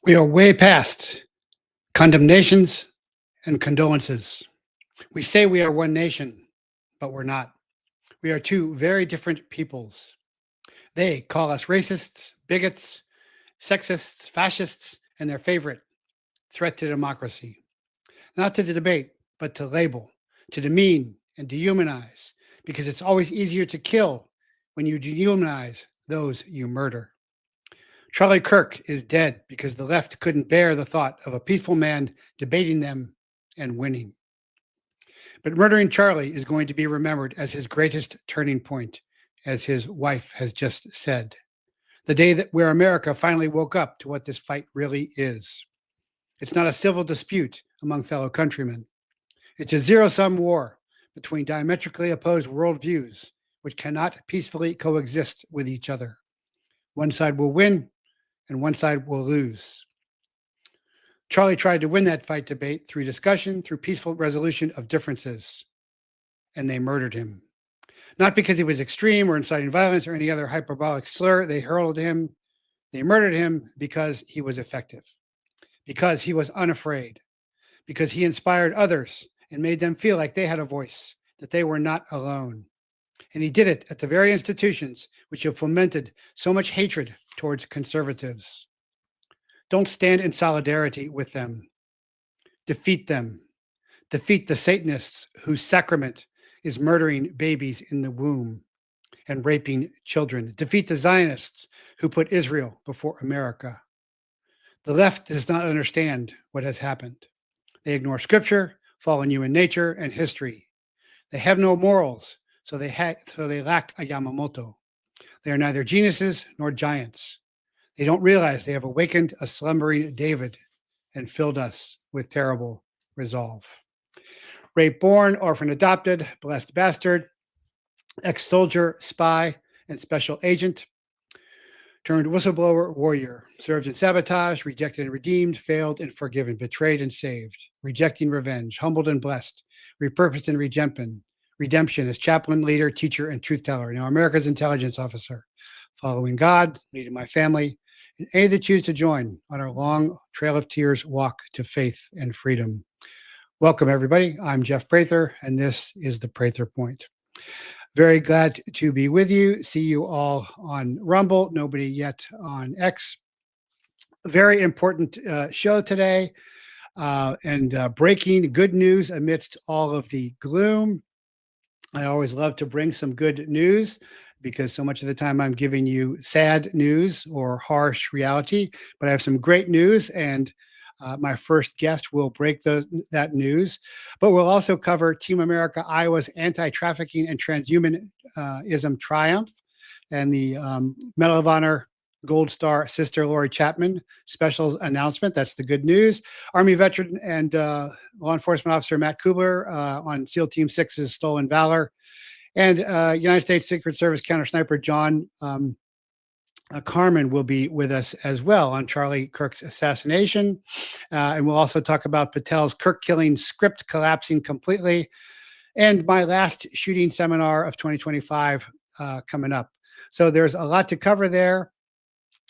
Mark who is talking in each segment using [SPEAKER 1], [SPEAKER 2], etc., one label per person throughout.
[SPEAKER 1] We are way past condemnations and condolences. We say we are one nation, but we're not. We are two very different peoples. They call us racists, bigots, sexists, fascists, and their favorite, threat to democracy. Not to debate, but to label, to demean and dehumanize, because it's always easier to kill when you dehumanize those you murder. Charlie Kirk is dead because the left couldn't bear the thought of a peaceful man debating them and winning. But murdering Charlie is going to be remembered as his greatest turning point, as his wife has just said. The day where America finally woke up to what this fight really is. It's not a civil dispute among fellow countrymen. It's a zero-sum war between diametrically opposed worldviews, which cannot peacefully coexist with each other. One side will win, and one side will lose. Charlie tried to win that fight debate through discussion, through peaceful resolution of differences, and they murdered him. Not because he was extreme or inciting violence or any other hyperbolic slur. They hurled him, they murdered him because he was effective, because he was unafraid, because he inspired others and made them feel like they had a voice, that they were not alone. And he did it at the very institutions which have fomented so much hatred towards conservatives. Don't stand in solidarity with them. Defeat them. Defeat the Satanists whose sacrament is murdering babies in the womb and raping children. Defeat the Zionists who put Israel before America. The left does not understand what has happened. They ignore scripture, fallen human nature, and history. They have no morals, so they lack a Yamamoto. They are neither geniuses nor giants. They don't realize they have awakened a slumbering David and filled us with terrible resolve. Rape born, orphan adopted, blessed bastard, ex-soldier, spy, and special agent, turned whistleblower warrior, served in sabotage, rejected and redeemed, failed and forgiven, betrayed and saved, rejecting revenge, humbled and blessed, repurposed and redemption as chaplain, leader, teacher, and truth teller. Now America's intelligence officer, following God, leading my family, and any that choose to join on our long Trail of Tears walk to faith and freedom. Welcome, everybody. I'm Jeff Prather, and this is the Prather Point. Very glad to be with you. See you all on Rumble. Nobody yet on X. Very important show today, and breaking good news amidst all of the gloom. I always love to bring some good news because so much of the time I'm giving you sad news or harsh reality, but I have some great news, and my first guest will break that news, but we'll also cover Team America Iowa's anti-trafficking and transhumanism triumph and the Medal of Honor Gold Star Sister Lori Chapman specials announcement. That's the good news. Army veteran and law enforcement officer Matt KUBBLER on SEAL Team 6's Stolen Valor, and United States Secret Service counter sniper John Carmen will be with us as well on Charlie Kirk's assassination. And we'll also talk about PATEL'S Kirk killing script collapsing completely, and my last shooting seminar of 2025 coming up. So there's a lot to cover there.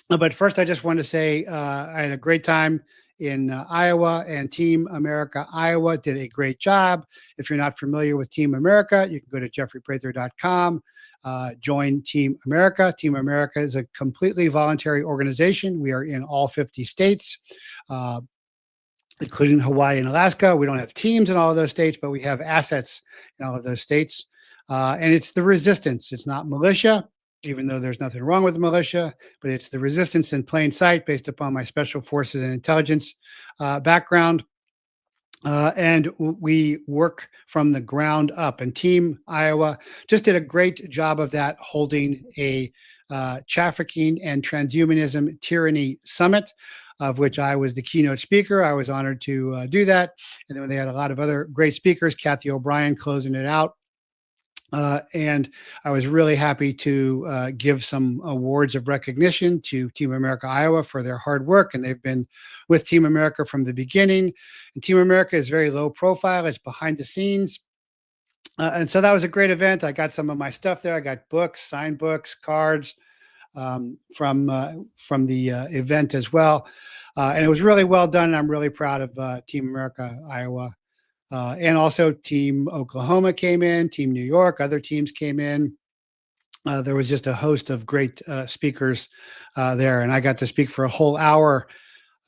[SPEAKER 1] But first, I just want to say I had a great time in Iowa, and Team America Iowa did a great job. If you're not familiar with Team America, you can go to jeffreyprather.com. Join Team America. Team America is a completely voluntary organization. We are in all 50 states, including Hawaii and Alaska. We don't have teams in all of those states, but we have assets in all of those states. And it's the resistance. It's not militia, even though there's nothing wrong with the militia, but it's the resistance in plain sight based upon my special forces and intelligence background. And we work from the ground up, and Team Iowa just did a great job of that, holding a trafficking and transhumanism tyranny summit, of which I was the keynote speaker. I was honored to do that. And then they had a lot of other great speakers, Kathy O'Brien closing it out. And I was really happy to give some awards of recognition to Team America Iowa for their hard work. And they've been with Team America from the beginning. And Team America is very low profile. It's behind the scenes. And so that was a great event. I got some of my stuff there. I got books, signed books, cards, from the event as well. And it was really well done. And I'm really proud of Team America, Iowa. And also Team Oklahoma came in, Team New York, other teams came in. There was just a host of great speakers there, and I got to speak for a whole hour.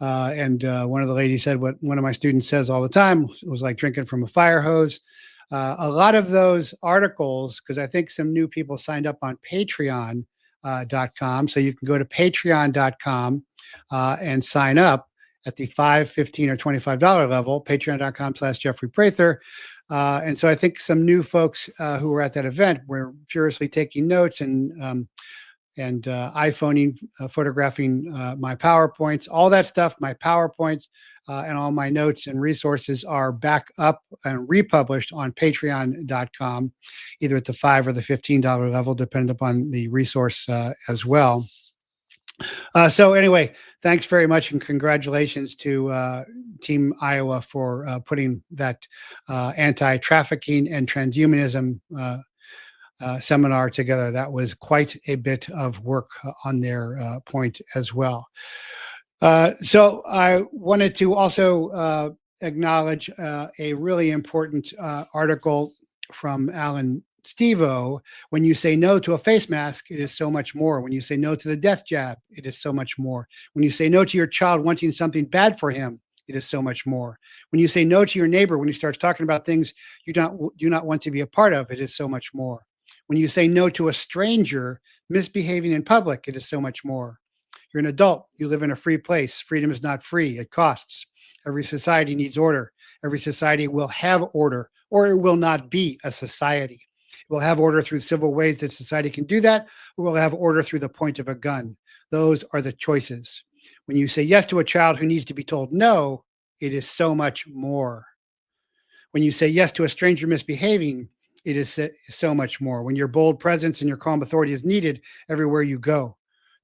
[SPEAKER 1] And one of the ladies said what one of my students says all the time, it was like drinking from a fire hose. A lot of those articles, because I think some new people signed up on Patreon.com, so you can go to Patreon.com and sign up at the $5, $15, or $25 level, patreon.com/Jeffrey Prather. And so I think some new folks who were at that event were furiously taking notes and iPhoning, photographing my PowerPoints, all that stuff, my PowerPoints, and all my notes and resources are back up and republished on patreon.com, either at the $5 or the $15 level, depending upon the resource as well. So anyway, thanks very much, and congratulations to Team Iowa for putting that anti-trafficking and transhumanism seminar together. That was quite a bit of work on their point as well. So I wanted to also acknowledge a really important article from Alan Stevo. When you say no to a face mask, it is so much more. When you say no to the death jab, it is so much more. When you say no to your child wanting something bad for him, it is so much more. When you say no to your neighbor, when he starts talking about things you do not want to be a part of, it is so much more. When you say no to a stranger misbehaving in public, it is so much more. You're an adult. You live in a free place. Freedom is not free. It costs. Every society needs order. Every society will have order, or it will not be a society. It will have order through civil ways that society can do that, or will have order through the point of a gun. Those are the choices. When you say yes to a child who needs to be told no, it is so much more. When you say yes to a stranger misbehaving, it is so much more. When your bold presence and your calm authority is needed everywhere you go,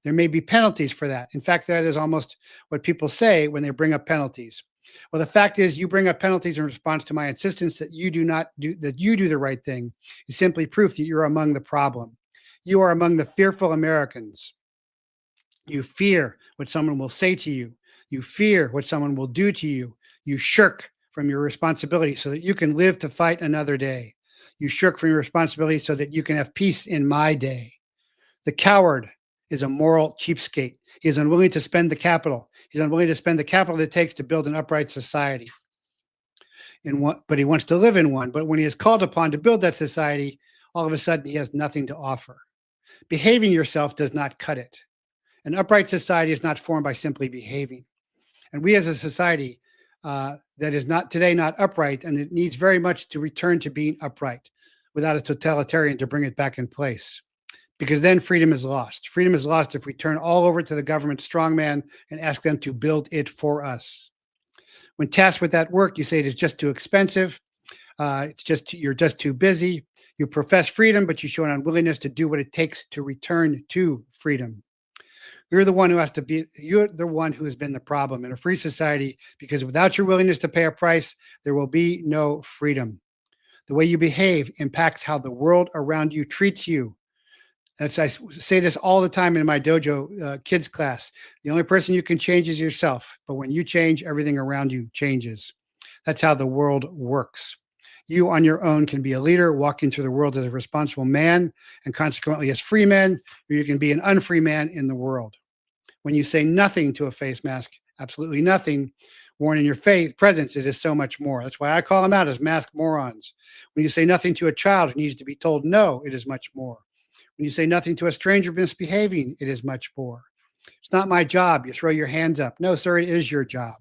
[SPEAKER 1] there may be penalties for that. In fact, that is almost what people say when they bring up penalties. Well, the fact is, you bring up penalties in response to my insistence that you do the right thing is simply proof that you're among the problem. You are among the fearful Americans. You fear what someone will say to you. You fear what someone will do to you. You shirk from your responsibility so that you can live to fight another day. You shirk from your responsibility so that you can have peace in my day. The coward is a moral cheapskate. He is unwilling to spend the capital. He's unwilling to spend the capital it takes to build an upright society. But he wants to live in one. But when he is called upon to build that society, all of a sudden he has nothing to offer. Behaving yourself does not cut it. An upright society is not formed by simply behaving. And we as a society that is not upright, and it needs very much to return to being upright without a totalitarian to bring it back in place. Because then freedom is lost. Freedom is lost if we turn all over to the government strongman and ask them to build it for us. When tasked with that work, you say it is just too expensive. You're just too busy. You profess freedom, but you show an unwillingness to do what it takes to return to freedom. You're the one who has been the problem in a free society, because without your willingness to pay a price, there will be no freedom. The way you behave impacts how the world around you treats you. I say this all the time in my dojo kids class. The only person you can change is yourself. But when you change, everything around you changes. That's how the world works. You on your own can be a leader, walking through the world as a responsible man, and consequently as free men, or you can be an unfree man in the world. When you say nothing to a face mask, absolutely nothing, worn in your presence, it is so much more. That's why I call them out as masked morons. When you say nothing to a child who needs to be told no, it is much more. When you say nothing to a stranger misbehaving, it is much more. It's not my job. You throw your hands up. No, sir, it is your job.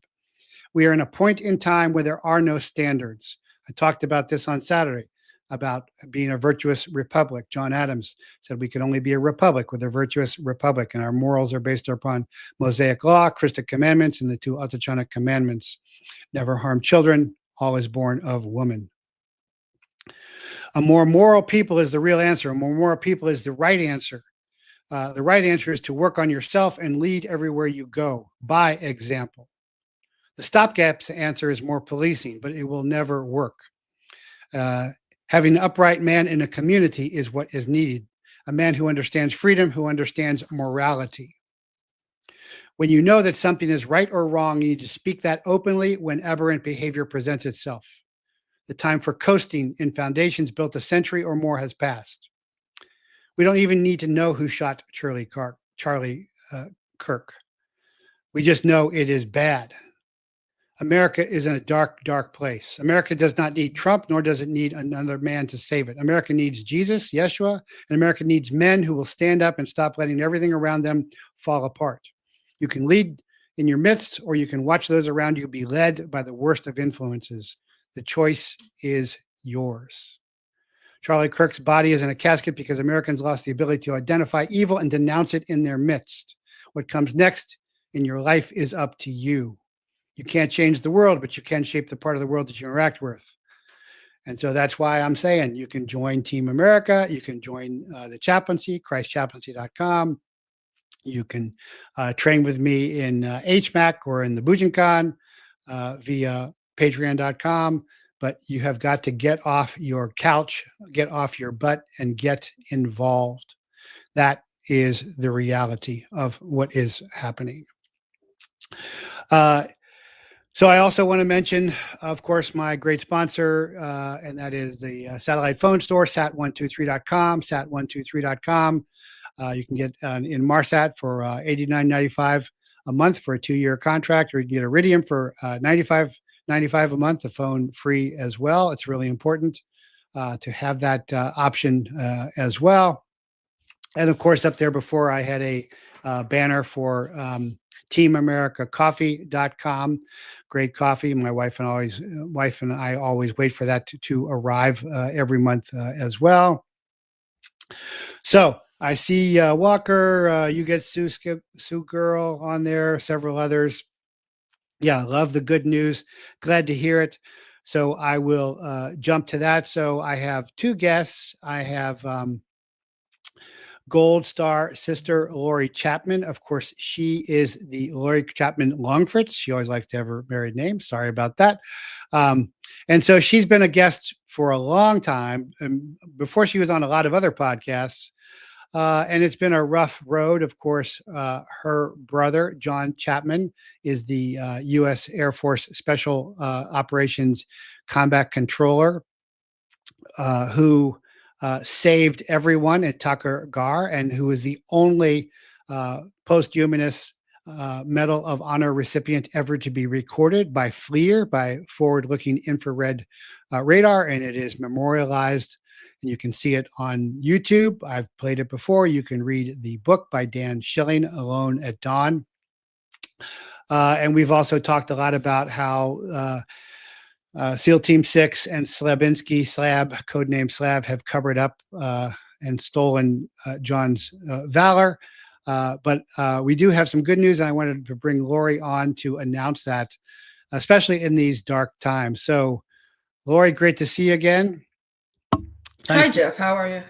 [SPEAKER 1] We are in a point in time where there are no standards. I talked about this on Saturday, about being a virtuous republic. John Adams said we can only be a republic with a virtuous republic, and our morals are based upon Mosaic law, Christic commandments, and the two Autochthonic commandments. Never harm children. All is born of woman. A more moral people is the real answer. A more moral people is the right answer. The right answer is to work on yourself and lead everywhere you go by example. The stopgap answer is more policing, but it will never work. Having an upright man in a community is what is needed. a man who understands freedom, who understands morality. When you know that something is right or wrong, you need to speak that openly when aberrant behavior presents itself. The time for coasting in foundations built a century or more has passed. We don't even need to know who shot Charlie Kirk. We just know it is bad. America is in a dark, dark place. America does not need Trump, nor does it need another man to save it. America needs Jesus, Yeshua, and America needs men who will stand up and stop letting everything around them fall apart. You can lead in your midst, or you can watch those around you be led by the worst of influences. The choice is yours. Charlie Kirk's body is in a casket because Americans lost the ability to identify evil and denounce it in their midst. What comes next in your life is up to you. You can't change the world, but you can shape the part of the world that you interact with. And so that's why I'm saying you can join Team America. You can join the chaplaincy, christchaplaincy.com. You can train with me in HMAC or in the Bujinkan via patreon.com. But you have got to get off your couch, get off your butt, and get involved. That is the reality of what is happening. So I also want to mention, of course, my great sponsor, and that is the satellite phone store, sat123.com, sat123.com. You can get in Marsat for $89.95 a month for a 2-year contract, or you can get Iridium for $95 a month, the phone free as well. It's really important to have that option as well. And of course, up there before I had a banner for teamamericacoffee.com. Great coffee. My wife and I always wait for that to arrive every month as well. So I see Walker, you get Sue Girl on there, several others. Yeah, love the good news. Glad to hear it. So I will jump to that. So I have 2 guests. I have Gold Star sister Lori Chapman. Of course, she is the Lori Chapman Longfritz. She always likes to have her married name. Sorry about that. And so she's been a guest for a long time. Before she was on a lot of other podcasts. And it's been a rough road. Of course, her brother, John Chapman, is the U.S. Air Force Special Operations Combat Controller who saved everyone at Tucker Gar, and who is the only posthumanist Medal of Honor recipient ever to be recorded by FLIR, by Forward-Looking Infrared Radar, and it is memorialized. And you can see it on YouTube. I've played it before. You can read the book by Dan Schilling, Alone at Dawn. And we've also talked a lot about how SEAL Team 6 and Slabinski, codename Slab, have covered up and stolen John's Valor. But we do have some good news, and I wanted to bring Lori on to announce that, especially in these dark times. So, Lori, great to see you again.
[SPEAKER 2] Hi, Jeff. How are you?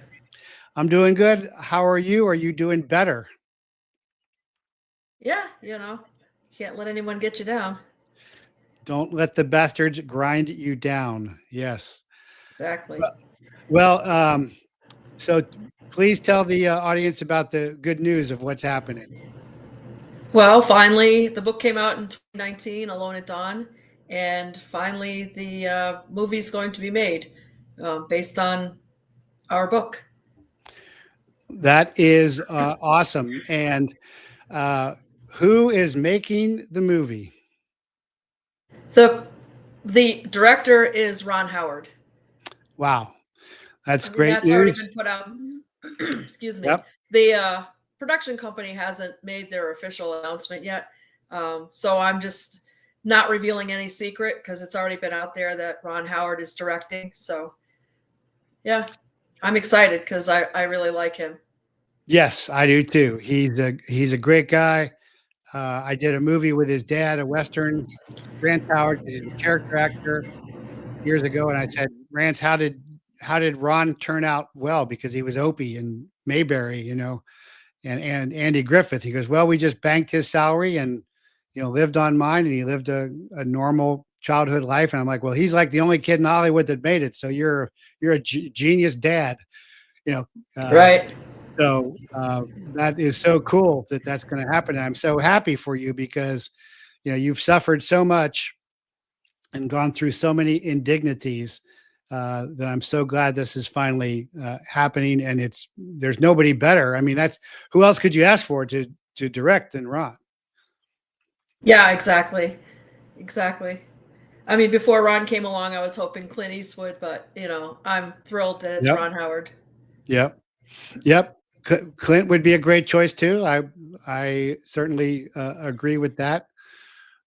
[SPEAKER 1] I'm doing good. How are you? Are you doing better?
[SPEAKER 2] Yeah, can't let anyone get you down.
[SPEAKER 1] Don't let the bastards grind you down. Yes.
[SPEAKER 2] Exactly.
[SPEAKER 1] Well, so please tell the audience about the good news of what's happening.
[SPEAKER 2] Well, finally, the book came out in 2019, Alone at Dawn, and finally the movie's going to be made based on our book.
[SPEAKER 1] That is awesome. And who is making the movie?
[SPEAKER 2] The director is Ron Howard.
[SPEAKER 1] Wow, that's great news.
[SPEAKER 2] Already been put out. Excuse me.
[SPEAKER 1] Yep.
[SPEAKER 2] The production company hasn't made their official announcement yet, so I'm just not revealing any secret because it's already been out there that Ron Howard is directing. So, yeah, I'm excited because I really like him.
[SPEAKER 1] Yes, I do too. He's a great guy. I did a movie with his dad, a Western, Rance Howard, he's a character actor, years ago. And I said, Rance, how did Ron turn out well? Because he was Opie and Mayberry, and Andy Griffith. He goes, well, we just banked his salary and, lived on mine, and he lived a normal childhood life. And I'm like, well, he's like the only kid in Hollywood that made it. So you're a genius dad,
[SPEAKER 2] Right.
[SPEAKER 1] So that is so cool that that's going to happen. I'm so happy for you because, you've suffered so much and gone through so many indignities that I'm so glad this is finally happening. And there's nobody better. I mean, who else could you ask for to direct than Ron?
[SPEAKER 2] Yeah, exactly. Exactly. I mean, before Ron came along, I was hoping Clint Eastwood, but I'm thrilled that it's
[SPEAKER 1] Yep.
[SPEAKER 2] Ron Howard.
[SPEAKER 1] Yep. Yep. Clint would be a great choice too. I certainly agree with that.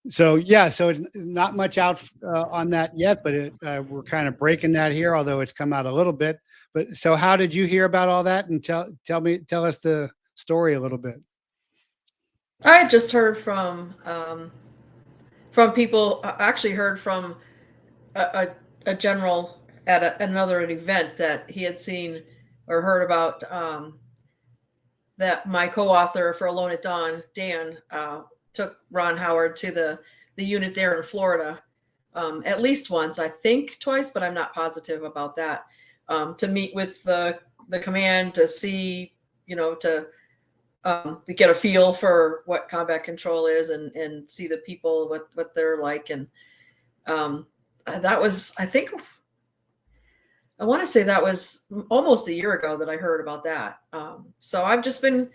[SPEAKER 1] So yeah, so it's not much out on that yet, but we're kind of breaking that here, although it's come out a little bit. But so how did you hear about all that? And tell us the story a little bit.
[SPEAKER 2] I had just heard from people. I actually heard from a general at another event that he had seen or heard about, that my co-author for Alone at Dawn, Dan, took Ron Howard to the unit there in Florida, at least once, I think twice, but I'm not positive about that, to meet with the command, to see, to get a feel for what combat control is, and see the people, what they're like. And that was, I want to say that was almost a year ago that I heard about that. So I've just been,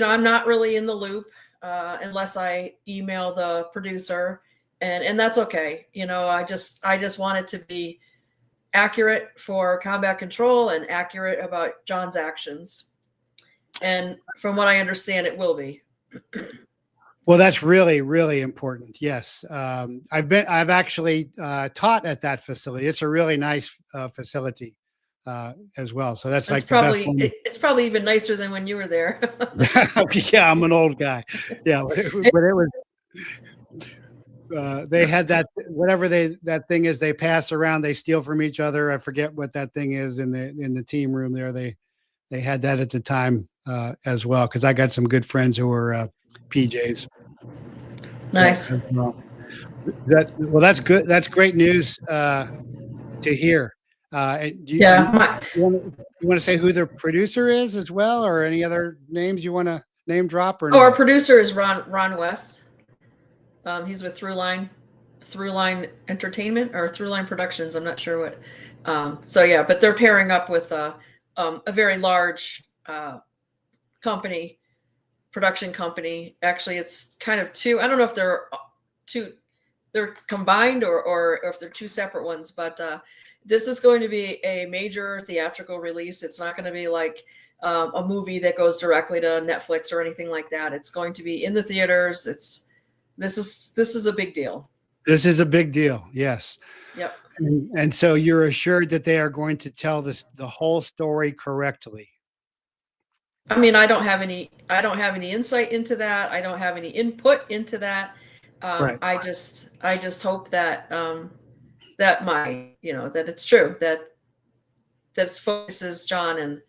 [SPEAKER 2] I'm not really in the loop unless I email the producer, and that's okay. I just want it to be accurate for combat control and accurate about John's actions. And from what I understand, it will be.
[SPEAKER 1] Well, that's really, really important. Yes. I've actually taught at that facility. It's a really nice facility as well. So that's like the best one.
[SPEAKER 2] It's probably even nicer than when you were there.
[SPEAKER 1] Yeah, I'm an old guy. Yeah, but it was, they had that, whatever that thing is they pass around, they steal from each other. I forget what that thing is in the team room there. They had that at the time as well, because I got some good friends who were PJs.
[SPEAKER 2] Nice.
[SPEAKER 1] Well, that's good. That's great news to hear. You want to say who the producer is as well, or any other names you want to name drop? Or
[SPEAKER 2] our producer is Ron West. He's with Throughline Entertainment or Throughline Productions. I'm not sure what. So yeah, but they're pairing up with a very large production company. Actually, it's kind of two. I don't know if they're combined or if they're two separate ones, but this is going to be a major theatrical release. It's not going to be like a movie that goes directly to Netflix or anything like that. It's going to be in the theaters. This is a big deal.
[SPEAKER 1] This is a big deal. Yes.
[SPEAKER 2] Yep.
[SPEAKER 1] And so you're assured that they are going to tell the whole story correctly.
[SPEAKER 2] I mean, I don't have any insight into that. I don't have any input into that.
[SPEAKER 1] Right.
[SPEAKER 2] I just hope that that it's true, that it focuses John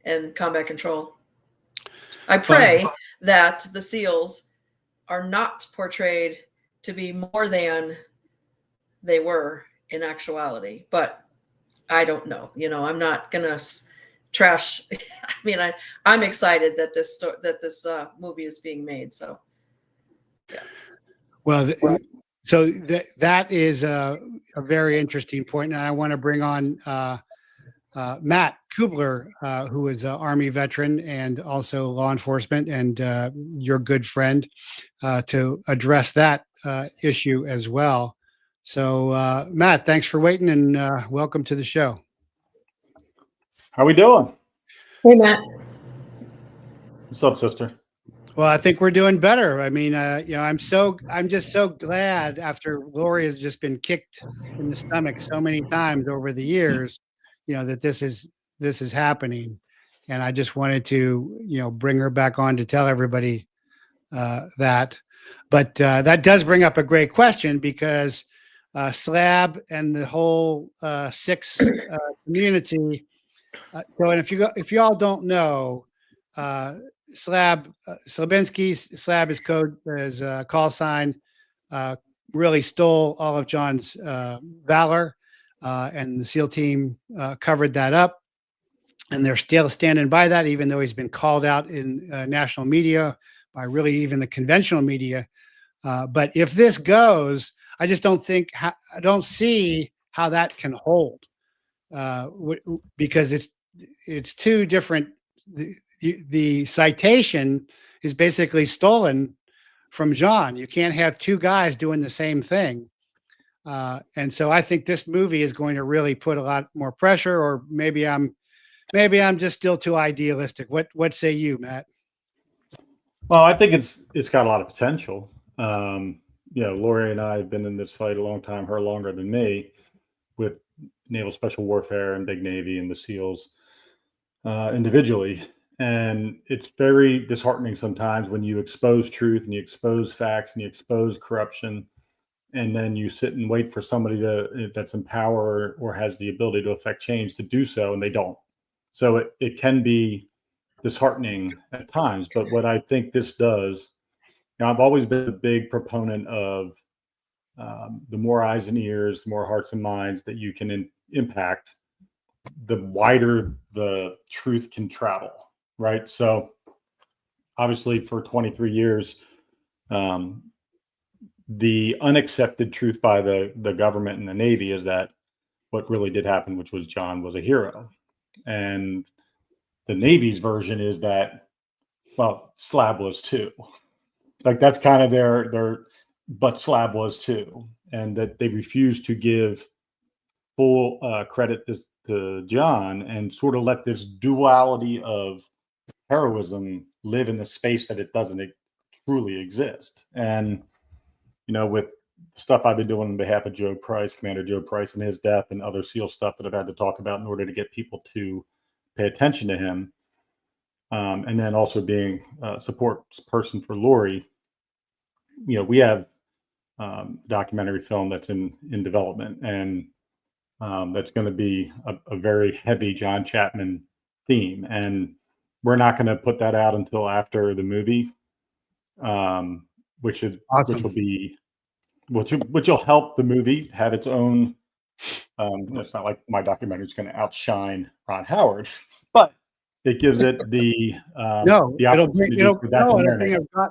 [SPEAKER 2] and combat control. I pray that the SEALs are not portrayed to be more than they were in actuality, but I don't know. I'm not gonna trash. I mean, I'm excited that this movie is being made. So, yeah.
[SPEAKER 1] Well, so that is a very interesting point, and I want to bring on Matt KUBBLER, who is an Army veteran and also law enforcement, and your good friend, to address that issue as well. So, Matt, thanks for waiting, and welcome to the show.
[SPEAKER 3] How we doing?
[SPEAKER 2] Hey, Matt.
[SPEAKER 3] What's up, sister?
[SPEAKER 1] Well, I think we're doing better. I mean, I'm just so glad after Lori has just been kicked in the stomach so many times over the years, that this is happening. And I just wanted to, bring her back on to tell everybody that. But that does bring up a great question, because SLAB and the whole SIX community. And if you all don't know, Slabinski's SLAB is code as call sign, really stole all of John's VALOR, and the SEAL team covered that up. and they're still standing by that, even though he's been called out in national media by really even the conventional media. But if this goes, I just don't think, I don't see how that can hold, because it's two different. The citation is basically stolen from John. You can't have two guys doing the same thing. And so I think this movie is going to really put a lot more pressure, or maybe I'm just still too idealistic. What say you, Matt?
[SPEAKER 3] Well, I think it's got a lot of potential. Lori and I have been in this fight a long time, her longer than me, with naval special warfare and big Navy and the SEALs individually. And it's very disheartening sometimes when you expose truth and you expose facts and you expose corruption, and then you sit and wait for somebody that's in power or has the ability to affect change to do so, and they don't. So it can be disheartening at times. But what I think this does, I've always been a big proponent of the more eyes and ears, the more hearts and minds that you can impact, the wider the truth can travel, right? So obviously for 23 years, the unaccepted truth by the government and the Navy is that what really did happen, which was John was a hero. And the Navy's version is that, well, Slab was too. Like that's kind of their, but Slab was too. And that they refused to give full credit to John and sort of let this duality of heroism live in the space that it doesn't truly exist. And, with stuff I've been doing on behalf of Joe Price, Commander Joe Price, and his death, and other SEAL stuff that I've had to talk about in order to get people to pay attention to him. And then also being a support person for Lori, we have a documentary film that's in development, and that's going to be a very heavy John Chapman theme. And we're not going to put that out until after the movie, which will help the movie have its own. It's not like my documentary is going to outshine Ron Howard, but it gives it the
[SPEAKER 1] it'll bring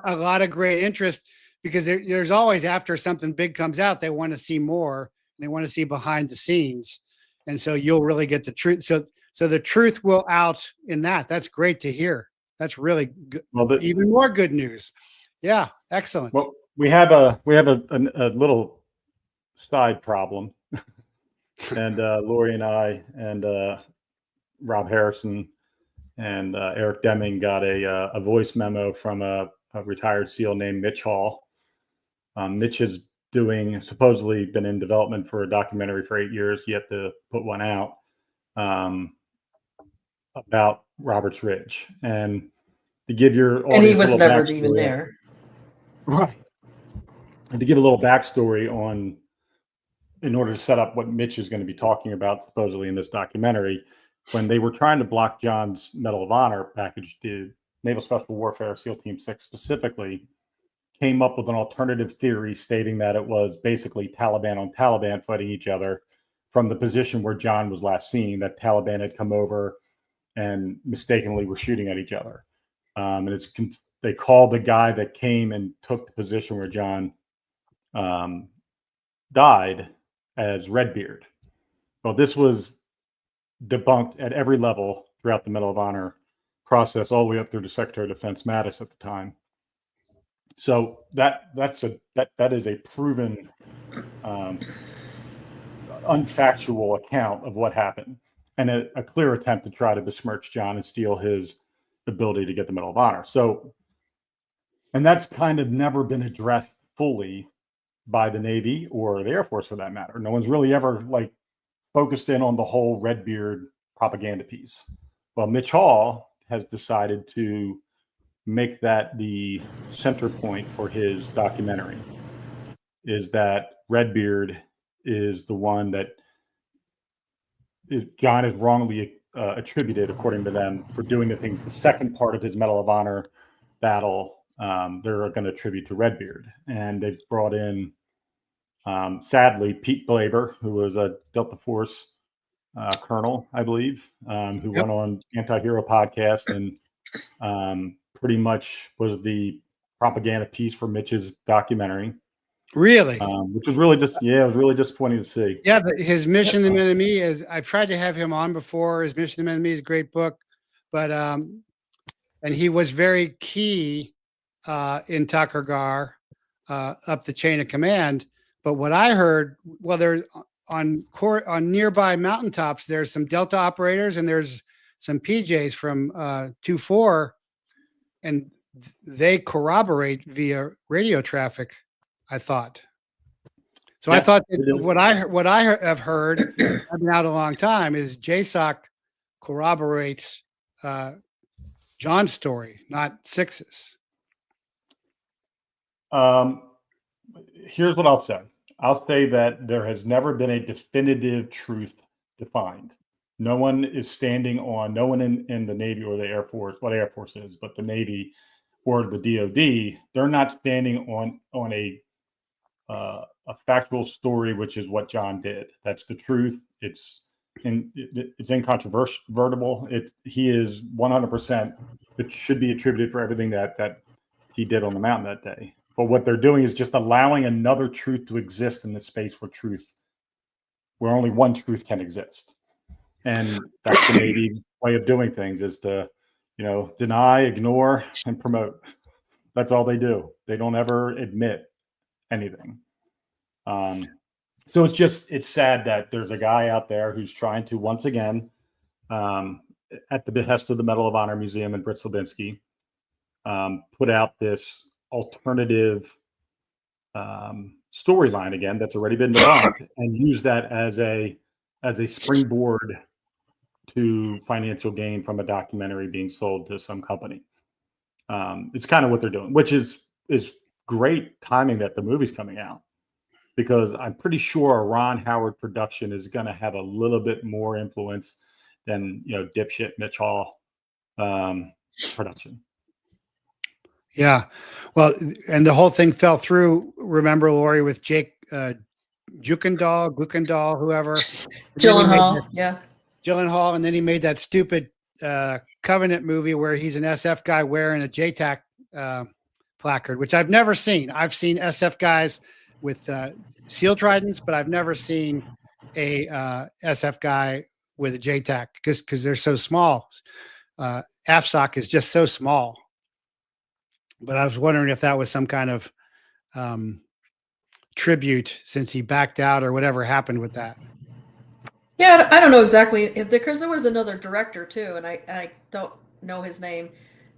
[SPEAKER 1] a lot of great interest, because there's always, after something big comes out, they want to see more. They want to see behind the scenes, and so you'll really get the truth. So the truth will out in that. That's great to hear. That's really good. Well, even more good news. Yeah, excellent.
[SPEAKER 3] Well, we have a little side problem, and Lori and I and Rob Harrison and Eric Deming got a voice memo from a retired SEAL named Mitch Hall. Mitch has supposedly been in development for a documentary for 8 years, yet to put one out about Roberts Ridge. And to give your audience,
[SPEAKER 2] and he was never even there.
[SPEAKER 3] Right. And to give a little backstory in order to set up what Mitch is going to be talking about supposedly in this documentary, when they were trying to block John's Medal of Honor package, the Naval Special Warfare SEAL Team 6 specifically came up with an alternative theory stating that it was basically Taliban on Taliban fighting each other from the position where John was last seen, that Taliban had come over and mistakenly were shooting at each other. And they called the guy that came and took the position where John died as Redbeard. Well, this was debunked at every level throughout the Medal of Honor process, all the way up through to Secretary of Defense Mattis at the time. So that is a proven unfactual account of what happened, and a clear attempt to try to besmirch John and steal his ability to get the Medal of Honor. So, and that's kind of never been addressed fully by the Navy or the Air Force for that matter. No one's really ever focused in on the whole Redbeard propaganda piece. Well, Mitch Hall has decided to make that the center point for his documentary, is that Redbeard is the one that John is wrongly attributed, according to them, for doing the things. The second part of his Medal of Honor battle, they're going to attribute to Redbeard. And they've brought in, sadly, Pete Glaber, who was a Delta Force colonel, I believe, who went on Anti-Hero podcast and pretty much was the propaganda piece for Mitch's documentary.
[SPEAKER 1] Really?
[SPEAKER 3] Which was really it was really disappointing to see.
[SPEAKER 1] Yeah, but his Mission to Men and Me is, I've tried to have him on before. His Mission to Men and Me is a great book, but and he was very key in Tucker up the chain of command. But what I heard, well, there's on nearby mountaintops, there's some Delta operators and there's some PJs from 2-4, and they corroborate via radio traffic, I thought. So I thought that what I have heard, I've been out a long time, is JSOC corroborates John's story, not Six's.
[SPEAKER 3] Here's what I'll say. I'll say that there has never been a definitive truth defined. No one is standing on, no one in the Navy or the Air Force, what Air Force is, but the Navy or the DOD, they're not standing on a factual story, which is what John did. That's the truth. It's incontrovertible. He is 100%. It should be attributed for everything that he did on the mountain that day. But what they're doing is just allowing another truth to exist in the space where only one truth can exist. And that's the Navy's way of doing things, is to, deny, ignore, and promote. That's all they do. They don't ever admit anything. So it's sad that there's a guy out there who's trying to, once again, at the behest of the Medal of Honor Museum and Britt Slabinski, put out this alternative storyline again that's already been developed, and use that as a springboard to financial gain from a documentary being sold to some company. It's kind of what they're doing, which is great timing that the movie's coming out, because I'm pretty sure a Ron Howard production is going to have a little bit more influence than dipshit Mitch Hall production.
[SPEAKER 1] Yeah, well, and the whole thing fell through. Remember, Lori, with Jake Gukendall, whoever, Gyllenhaal, and then he made that stupid Covenant movie where he's an SF guy wearing a JTAC placard, which I've never seen. I've seen SF guys with SEAL tridents, but I've never seen a SF guy with a JTAC because they're so small. AFSOC is just so small. But I was wondering if that was some kind of tribute, since he backed out or whatever happened with that.
[SPEAKER 2] Yeah, I don't know exactly, because there was another director too, and I don't know his name,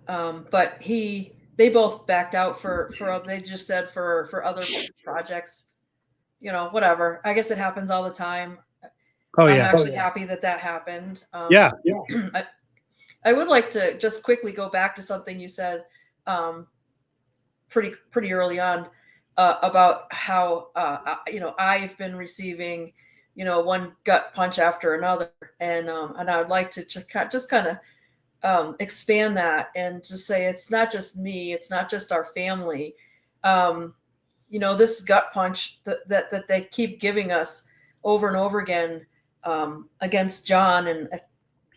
[SPEAKER 2] but they both backed out for they just said for other projects, whatever. I guess it happens all the time. I'm actually happy that happened.
[SPEAKER 1] Yeah.
[SPEAKER 2] I would like to just quickly go back to something you said pretty early on about how I've been receiving one gut punch after another, and I would like to just kind of expand that and just say it's not just me, it's not just our family. This gut punch that they keep giving us over and over again against John and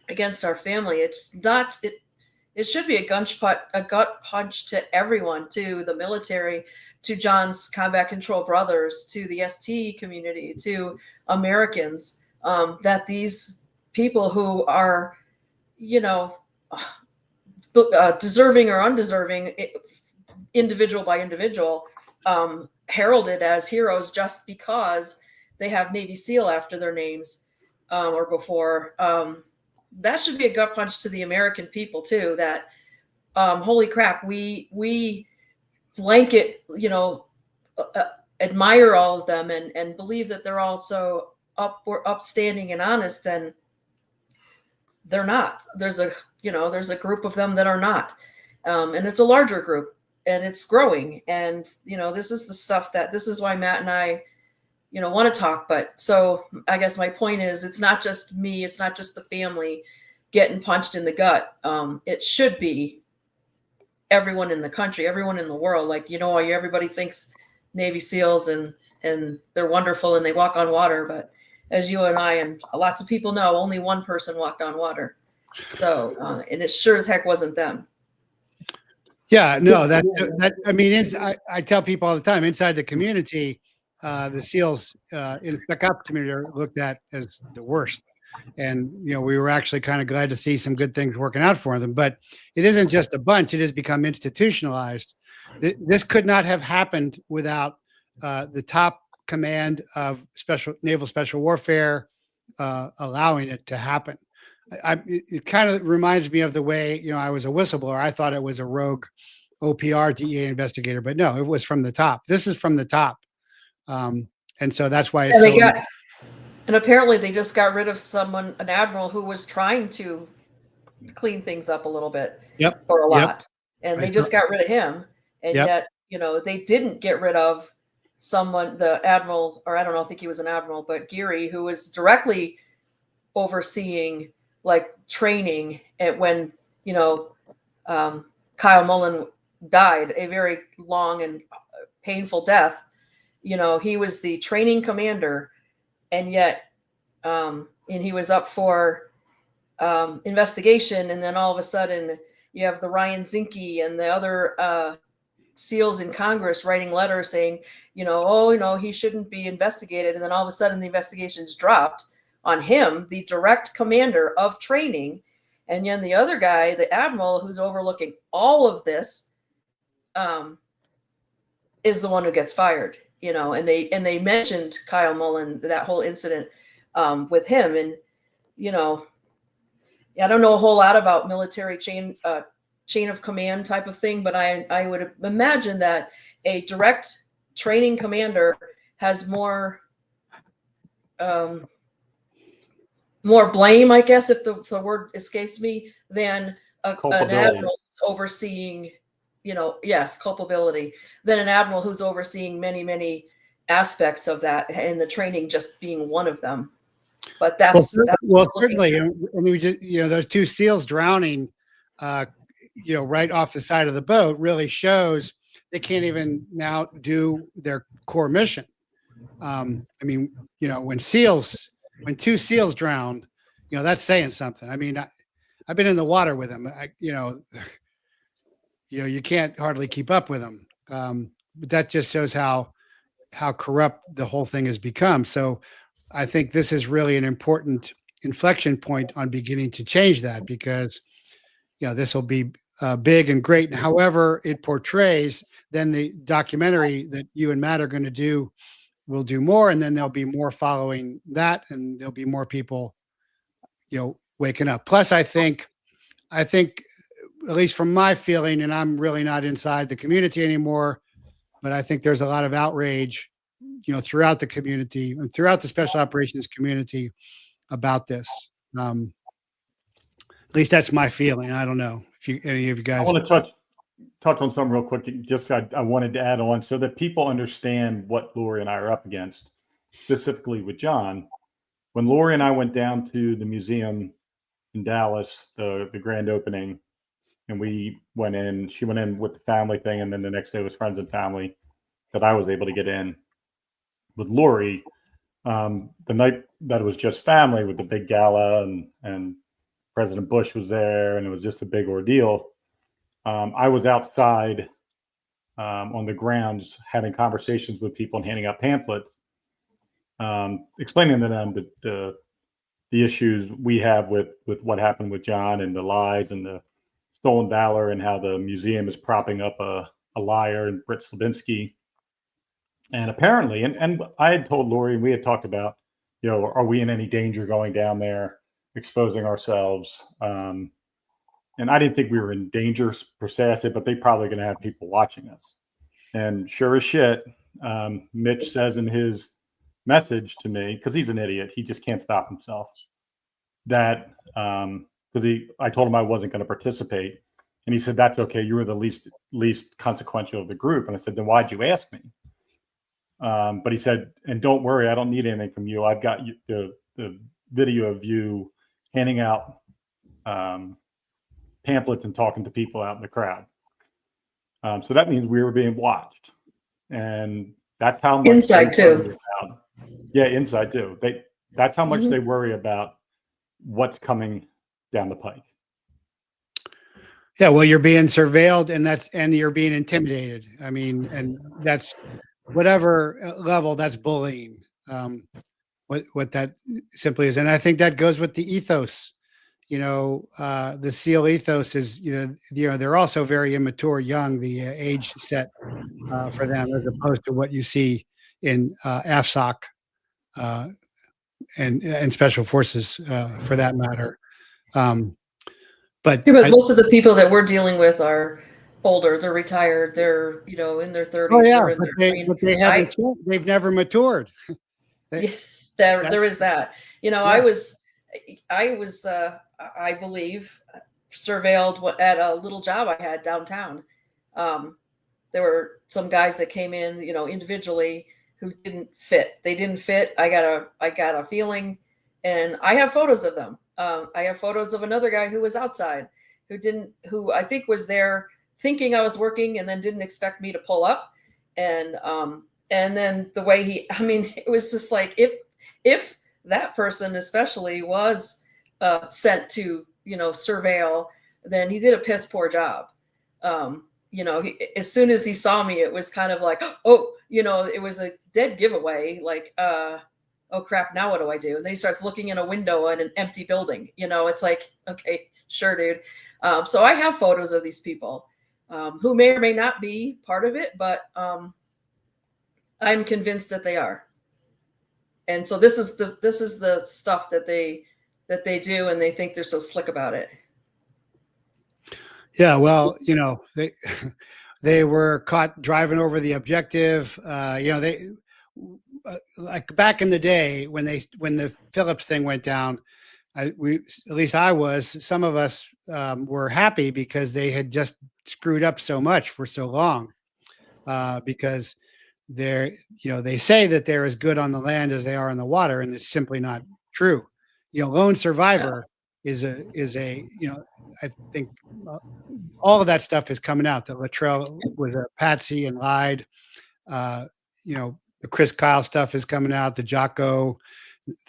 [SPEAKER 2] against our family. It's not it. It should be a gut punch to everyone, to the military, to John's combat control brothers, to the ST community, to Americans, that these people who are, deserving or undeserving, individual by individual, heralded as heroes just because they have Navy SEAL after their names or before. That should be a gut punch to the American people too, that holy crap, we blanket, admire all of them and believe that they're all so upstanding and honest, and they're not. There's a group of them that are not, and it's a larger group, and it's growing. And this is why Matt and I want to talk. But so I guess my point is, it's not just me, it's not just the family getting punched in the gut. It should be everyone in the country, everyone in the world. Everybody thinks Navy SEALs and they're wonderful and they walk on water, but as you and I and lots of people know, only one person walked on water. So, and it sure as heck wasn't them.
[SPEAKER 1] Yeah, no, that I mean, I tell people all the time, inside the community, the SEALs in the Spec Ops community are looked at as the worst. And, you know, we were actually kind of glad to see some good things working out for them. But it isn't just a bunch, it has become institutionalized. This could not have happened without the top command of naval special warfare allowing it to happen. It kind of reminds me of the way, you know, I was a whistleblower. I thought it was a rogue OPR DEA investigator, but no, it was from the top. This is from the top. And so that's why it's
[SPEAKER 2] and apparently they just got rid of someone, an admiral who was trying to clean things up a little bit.
[SPEAKER 1] Yep.
[SPEAKER 2] Or a lot. And they just got rid of him. And yet, you know, they didn't get rid of someone, the admiral, or I don't know, I think he was an admiral, but Geary, who was directly overseeing like training at when, you know, Kyle Mullen died a very long and painful death. You know, he was the training commander, and yet, and he was up for investigation, and then all of a sudden you have the Ryan Zinke and the other SEALs in Congress writing letters saying, you know, oh, you know, he shouldn't be investigated, and then all of a sudden the investigation's dropped on him, the direct commander of training, and then the other guy, the admiral who's overlooking all of this, is the one who gets fired. You know, and they mentioned Kyle Mullen, that whole incident with him, and you know, I don't know a whole lot about military chain of command type of thing, but I would imagine that a direct training commander has more blame, I guess, if the word escapes me, than an admiral overseeing. You know, yes, culpability, than an admiral who's overseeing many, many aspects of that, and the training just being one of them. But that's
[SPEAKER 1] certainly. I mean, we just, you know, those two SEALs drowning, you know, right off the side of the boat really shows they can't even now do their core mission. I mean, you know, when two SEAls drown, you know, that's saying something. I mean, I've been in the water with them. You know, you can't hardly keep up with them. But that just shows how corrupt the whole thing has become. So I think this is really an important inflection point on beginning to change that, because, you know, this will be big and great. And however it portrays, then the documentary that you and Matt are going to do will do more. And then there'll be more following that, and there'll be more people, you know, waking up. Plus, I think, at least from my feeling, and I'm really not inside the community anymore, but I think there's a lot of outrage, you know, throughout the community and throughout the special operations community about this. At least that's my feeling. I don't know if any of you guys.
[SPEAKER 3] I want to touch on something real quick. Just I wanted to add on so that people understand what Lori and I are up against, specifically with John. When Lori and I went down to the museum in Dallas, the grand opening, and we went in, she went in with the family thing, and then the next day was friends and family that I was able to get in. With Lori, the night that it was just family with the big gala and President Bush was there, and it was just a big ordeal. I was outside on the grounds having conversations with people and handing out pamphlets, explaining to them the issues we have with what happened with John and the lies and the stolen valor, and how the museum is propping up a liar and Britt Slabinski. And apparently, and I had told Lori, and we had talked about, you know, are we in any danger going down there, exposing ourselves? And I didn't think we were in danger per se. I said, but they probably going to have people watching us. And sure as shit, Mitch says in his message to me, because he's an idiot, he just can't stop himself, that because I told him I wasn't going to participate, and he said, that's okay, you were the least consequential of the group. And I said, then why'd you ask me? But he said, and don't worry, I don't need anything from you. I've got the video of you handing out pamphlets and talking to people out in the crowd. So that means we were being watched, and that's how much
[SPEAKER 2] inside too.
[SPEAKER 3] Yeah, inside too. That's how much they worry about what's coming down the pike.
[SPEAKER 1] Yeah, well, you're being surveilled, and you're being intimidated. I mean, and that's whatever level, that's bullying. What that simply is, and I think that goes with the ethos. The SEAL ethos is, they're also very immature, young. The age set for them, as opposed to what you see in AFSOC and special forces, for that matter. But
[SPEAKER 2] Yeah, but most of the people that we're dealing with are older. They're retired. They're in their 30s.
[SPEAKER 1] oh yeah,
[SPEAKER 2] They're in
[SPEAKER 1] but
[SPEAKER 2] their, I mean,
[SPEAKER 1] they haven't. They've never matured.
[SPEAKER 2] yeah, there is that.
[SPEAKER 1] Yeah.
[SPEAKER 2] I was, I believe, surveilled at a little job I had downtown. There were some guys that came in, individually, who didn't fit. They didn't fit. I got a feeling, and I have photos of them. I have photos of another guy who was outside, who I think was there thinking I was working, and then didn't expect me to pull up. And then the way it was just like, if that person especially was sent to, surveil, then he did a piss poor job. As soon as he saw me, it was kind of like, oh, it was a dead giveaway. Like, oh crap, now what do I do? And then he starts looking in a window in an empty building. It's like, okay, sure, dude. So I have photos of these people who may or may not be part of it, but I'm convinced that they are. And so this is the stuff that they do, and they think they're so slick about it.
[SPEAKER 1] Yeah, well, they were caught driving over the objective. They like back in the day when the Phillips thing went down. Some of us were happy because they had just screwed up so much for so long, because they say that they're as good on the land as they are on the water, and it's simply not true. Lone survivor is a I think all of that stuff is coming out. That Luttrell was a patsy and lied. The Chris Kyle stuff is coming out. The Jocko,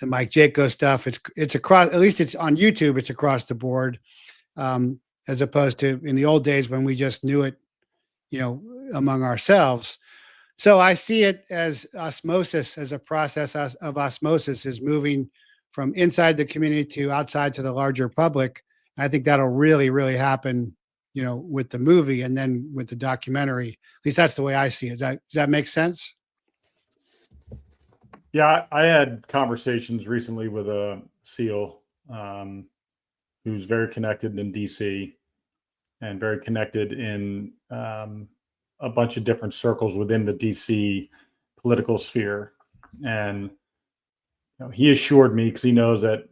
[SPEAKER 1] the Mike Jaco stuff. It's across. At least it's on YouTube. It's across the board, as opposed to in the old days when we just knew it, among ourselves. So I see it as osmosis, as a process of osmosis is moving from inside the community to outside to the larger public. And I think that'll really, really happen, with the movie and then with the documentary. At least that's the way I see it. Does that make sense?
[SPEAKER 3] Yeah, I had conversations recently with a SEAL who's very connected in DC and very connected in a bunch of different circles within the DC political sphere. And he assured me, because he knows that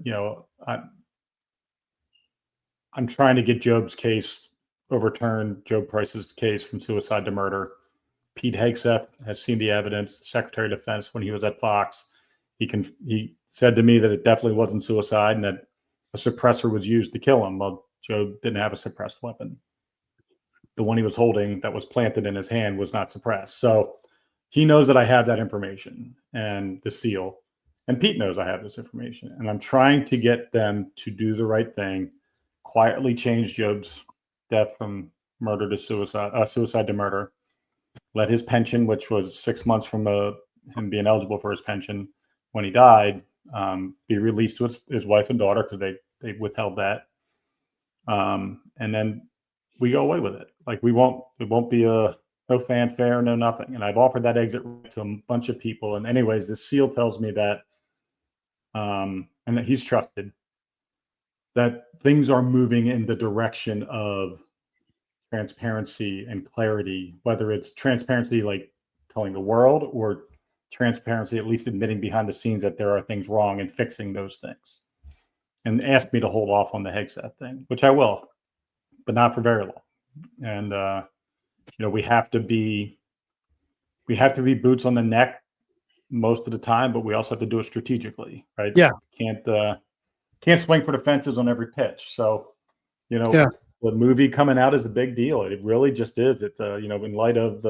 [SPEAKER 3] I'm trying to get Job's case overturned, Job Price's case from suicide to murder. Pete Hegseth has seen the evidence. The Secretary of Defense, when he was at Fox, he said to me that it definitely wasn't suicide and that a suppressor was used to kill him. Well, Job didn't have a suppressed weapon. The one he was holding that was planted in his hand was not suppressed. So he knows that I have that information, and the SEAL, and Pete knows I have this information. And I'm trying to get them to do the right thing, quietly change Job's death from murder to suicide, suicide to murder. Let his pension, which was 6 months from him being eligible for his pension when he died, be released to his wife and daughter, because they withheld that. And then we go away with it. Like it won't be no fanfare, no nothing. And I've offered that exit to a bunch of people. And anyways, the SEAL tells me that, and that he's trusted, that things are moving in the direction of transparency and clarity, whether it's transparency like telling the world, or transparency at least admitting behind the scenes that there are things wrong and fixing those things. And asked me to hold off on the Hegseth thing, which I will, but not for very long. And we have to be boots on the neck most of the time, but we also have to do it strategically, right?
[SPEAKER 1] Yeah.
[SPEAKER 3] Can't swing for the fences on every pitch. So, The movie coming out is a big deal. It really just is. It's in light of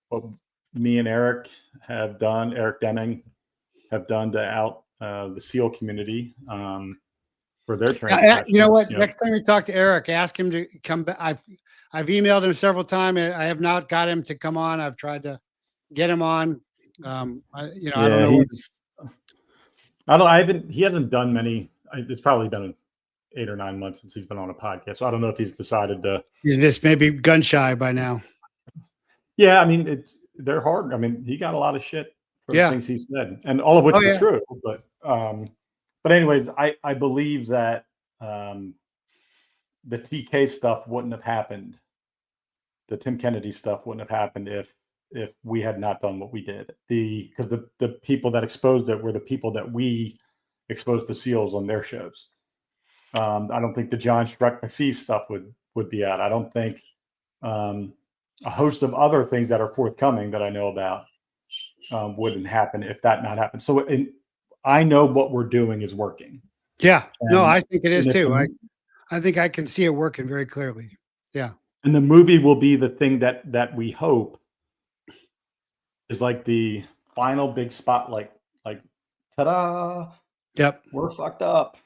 [SPEAKER 3] what me and Eric Deming have done to the SEAL community for their
[SPEAKER 1] You
[SPEAKER 3] transactions.
[SPEAKER 1] know what? Next time you talk to Eric, ask him to come back. I've emailed him several times. I have not got him to come on. I've tried to get him on. I don't know.
[SPEAKER 3] He hasn't done many. It's probably been 8 or 9 months since he's been on a podcast. So I don't know if he's decided to.
[SPEAKER 1] He's just maybe gun shy by now.
[SPEAKER 3] Yeah, I mean, they're hard. I mean, he got a lot of shit for the things he said, and all of which are true. But anyways, I believe that the TK stuff wouldn't have happened. The Tim Kennedy stuff wouldn't have happened if we had not done what we did. Because the people that exposed it were the people that we exposed the SEALs on their shows. I don't think the John Shrek McPhee stuff would be out. I don't think a host of other things that are forthcoming that I know about wouldn't happen if that not happened. So I know what we're doing is working.
[SPEAKER 1] Yeah, no, I think it is too. I think I can see it working very clearly. Yeah.
[SPEAKER 3] And the movie will be the thing that we hope is like the final big spotlight, like, ta-da.
[SPEAKER 1] Yep.
[SPEAKER 3] We're fucked up.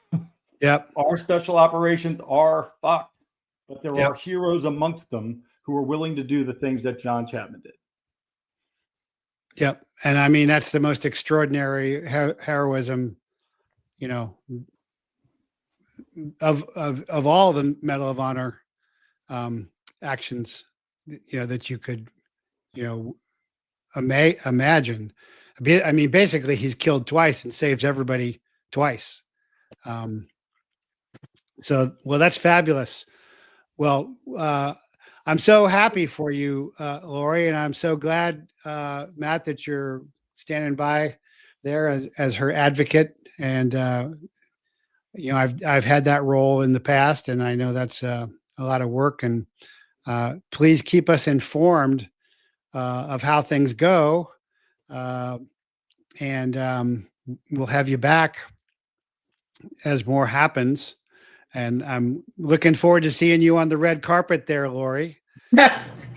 [SPEAKER 1] Yep.
[SPEAKER 3] Our special operations are fucked, but there are heroes amongst them who are willing to do the things that John Chapman did.
[SPEAKER 1] Yep. And I mean, that's the most extraordinary heroism, of all the Medal of Honor actions, that you could, imagine. I mean, basically he's killed twice and saves everybody twice. So, well, that's fabulous. Well, I'm so happy for you, Lori, and I'm so glad, Matt, that you're standing by there as her advocate. And, I've had that role in the past, and I know that's a lot of work. And please keep us informed of how things go. And we'll have you back as more happens. And I'm looking forward to seeing you on the red carpet there, Lori.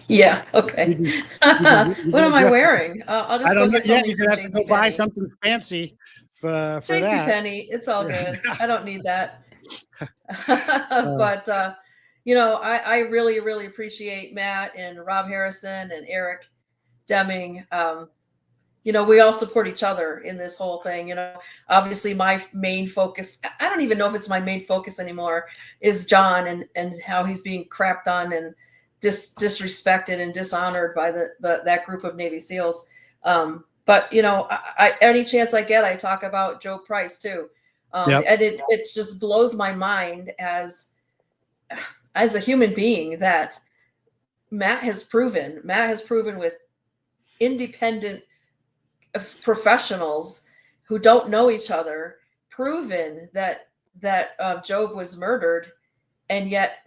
[SPEAKER 2] Yeah. Okay. What am I wearing? I'll just go get something.
[SPEAKER 1] You're gonna have to go buy something fancy for that.
[SPEAKER 2] JCPenney. It's all good. I don't need that. But I really, really appreciate Matt and Rob Harrison and Eric Deming. We all support each other in this whole thing. Obviously my main focus, I don't even know if it's my main focus anymore, is John and how he's being crapped on and disrespected and dishonored by that group of Navy SEALs. But any chance I get, I talk about Joe Price too. And it just blows my mind as a human being that Matt has proven with independent professionals who don't know each other, proven that Job was murdered. And yet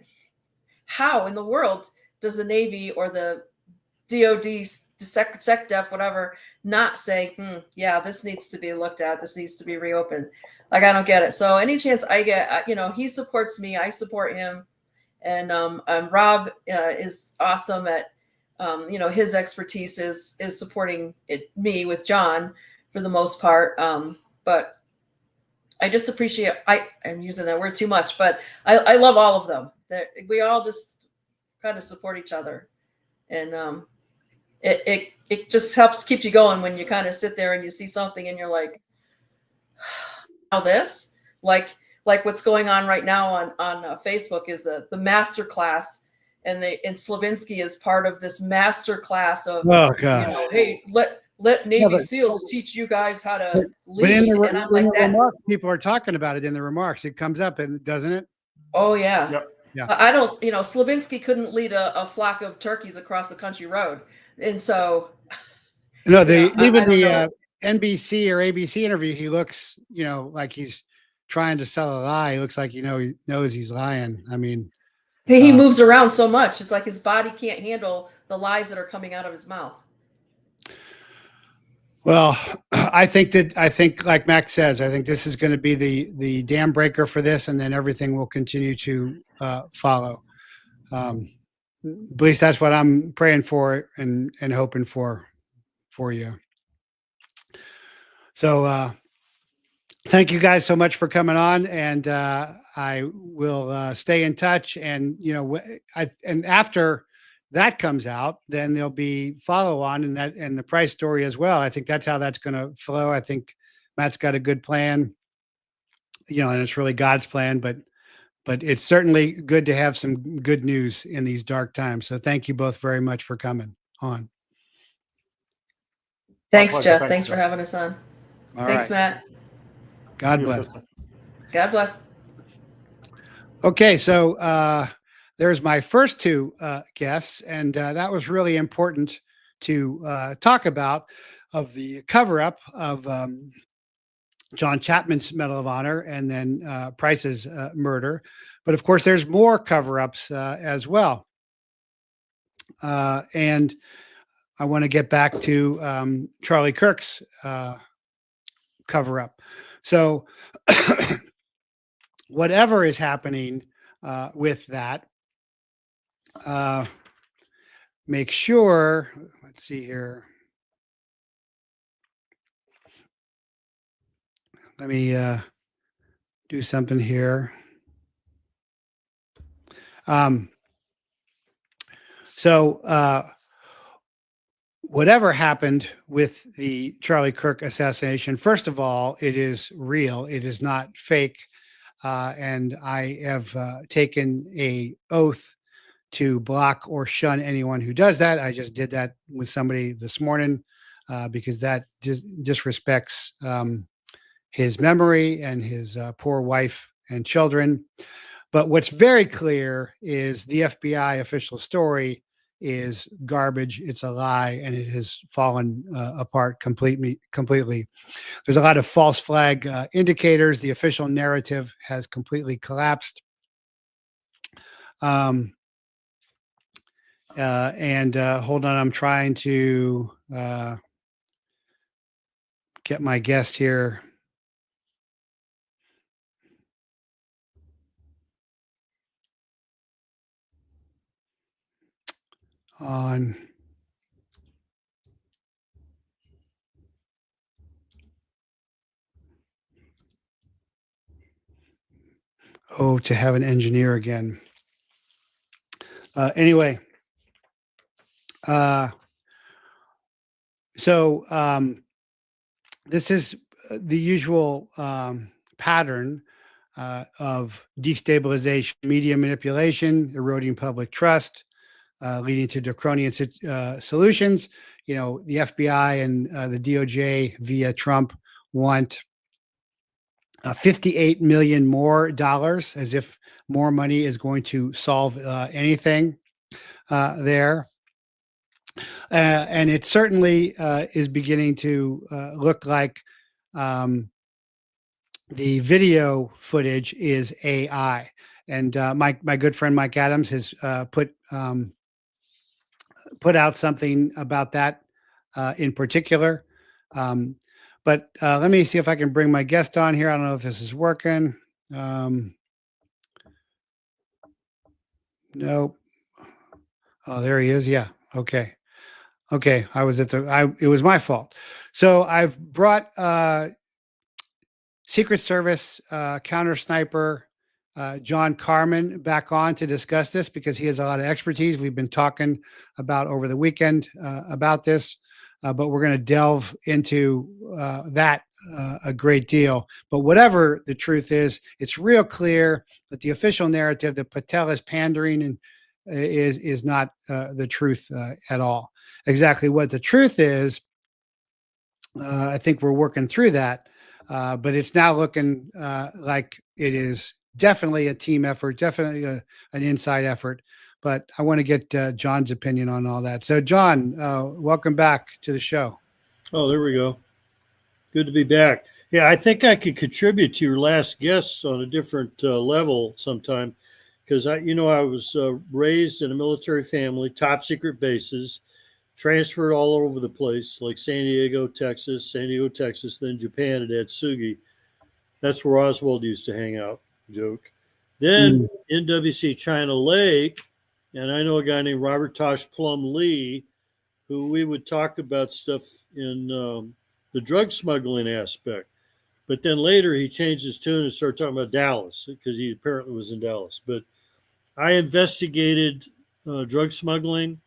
[SPEAKER 2] how in the world does the Navy or the DOD, SecDef, whatever, not say, this needs to be looked at, this needs to be reopened? Like, I don't get it. So any chance I get, he supports me, I support him. And Rob is awesome at his expertise is supporting me with John for the most part. But I just appreciate, I'm using that word too much, but I love all of them. We all just kind of support each other. And it just helps keep you going when you kind of sit there and you see something and you're like, how this, like what's going on right now on Facebook is the master class. And Slavinsky is part of this master class of, hey, let Navy SEALs teach you guys how to lead.
[SPEAKER 1] But in the remarks, people are talking about it in the remarks. It comes up, and doesn't it?
[SPEAKER 2] Oh yeah.
[SPEAKER 3] Yep.
[SPEAKER 1] Yeah.
[SPEAKER 2] I don't. Slavinsky couldn't lead a flock of turkeys across the country road, and so.
[SPEAKER 1] No, even the NBC or ABC interview, he looks, like he's trying to sell a lie. He looks like he knows he's lying. I mean.
[SPEAKER 2] He moves around so much. It's like his body can't handle the lies that are coming out of his mouth.
[SPEAKER 1] Well, I think like Max says, I think this is going to be the dam breaker for this, and then everything will continue to follow. At least that's what I'm praying for and hoping for you. So Thank you guys so much for coming on, and I will stay in touch. And and after that comes out, then there'll be follow on and the price story as well. I think that's how that's going to flow. I think Matt's got a good plan, and it's really God's plan. But it's certainly good to have some good news in these dark times. So thank you both very much for coming on.
[SPEAKER 2] Thanks,
[SPEAKER 3] pleasure.
[SPEAKER 2] Jeff.
[SPEAKER 3] Thanks,
[SPEAKER 2] Thanks for
[SPEAKER 3] Jeff.
[SPEAKER 2] having us on.
[SPEAKER 1] All
[SPEAKER 2] Thanks,
[SPEAKER 1] right.
[SPEAKER 2] Matt.
[SPEAKER 1] God
[SPEAKER 3] See you,
[SPEAKER 1] bless.
[SPEAKER 3] sister.
[SPEAKER 2] God bless.
[SPEAKER 1] Okay, so there's my first two guests, and that was really important to talk about, of the cover-up of John Chapman's Medal of Honor and then Price's murder. But of course, there's more cover-ups as well. And I want to get back to Charlie Kirk's cover-up. So whatever is happening with that, make sure, let's see here. Let me do something here. So whatever happened with the Charlie Kirk assassination, first of all, it is real. It is not fake. And I have taken an oath to block or shun anyone who does that. I just did that with somebody this morning because that disrespects his memory and his poor wife and children. But what's very clear is the FBI official story is garbage. It's a lie, and it has fallen apart completely. There's a lot of false flag indicators. The official narrative has completely collapsed. And hold on, I'm trying to get my guest here. On. Oh, to have an engineer again. Anyway, so this is the usual pattern of destabilization, media manipulation, eroding public trust, leading to draconian solutions. The FBI and the DOJ via Trump want $58 million more, as if more money is going to solve anything there. And it certainly is beginning to look like the video footage is AI. And my good friend Mike Adams has put out something about that in particular. But let me see if I can bring my guest on here. I don't know if this is working. Nope. Oh, there he is. Yeah. Okay. I was it was my fault. So I've brought Secret Service counter sniper John Carmen back on to discuss this because he has a lot of expertise. We've been talking about over the weekend about this, but we're going to delve into that a great deal. But whatever the truth is, it's real clear that the official narrative that Patel is pandering and is not the truth at all. Exactly what the truth is, I think we're working through that, but it's now looking like it is definitely a team effort, definitely an inside effort. But I want to get John's opinion on all that. So, John, welcome back to the show.
[SPEAKER 4] Oh, there we go. Good to be back. Yeah, I think I could contribute to your last guest on a different level sometime because I was raised in a military family, top secret bases, transferred all over the place, like San Diego, Texas, then Japan at Atsugi. That's where Oswald used to hang out. Joke. Then NWC China Lake, and I know a guy named Robert Tosh Plum Lee, who we would talk about stuff in the drug smuggling aspect. But then later he changed his tune and started talking about Dallas because he apparently was in Dallas. But I investigated drug smuggling.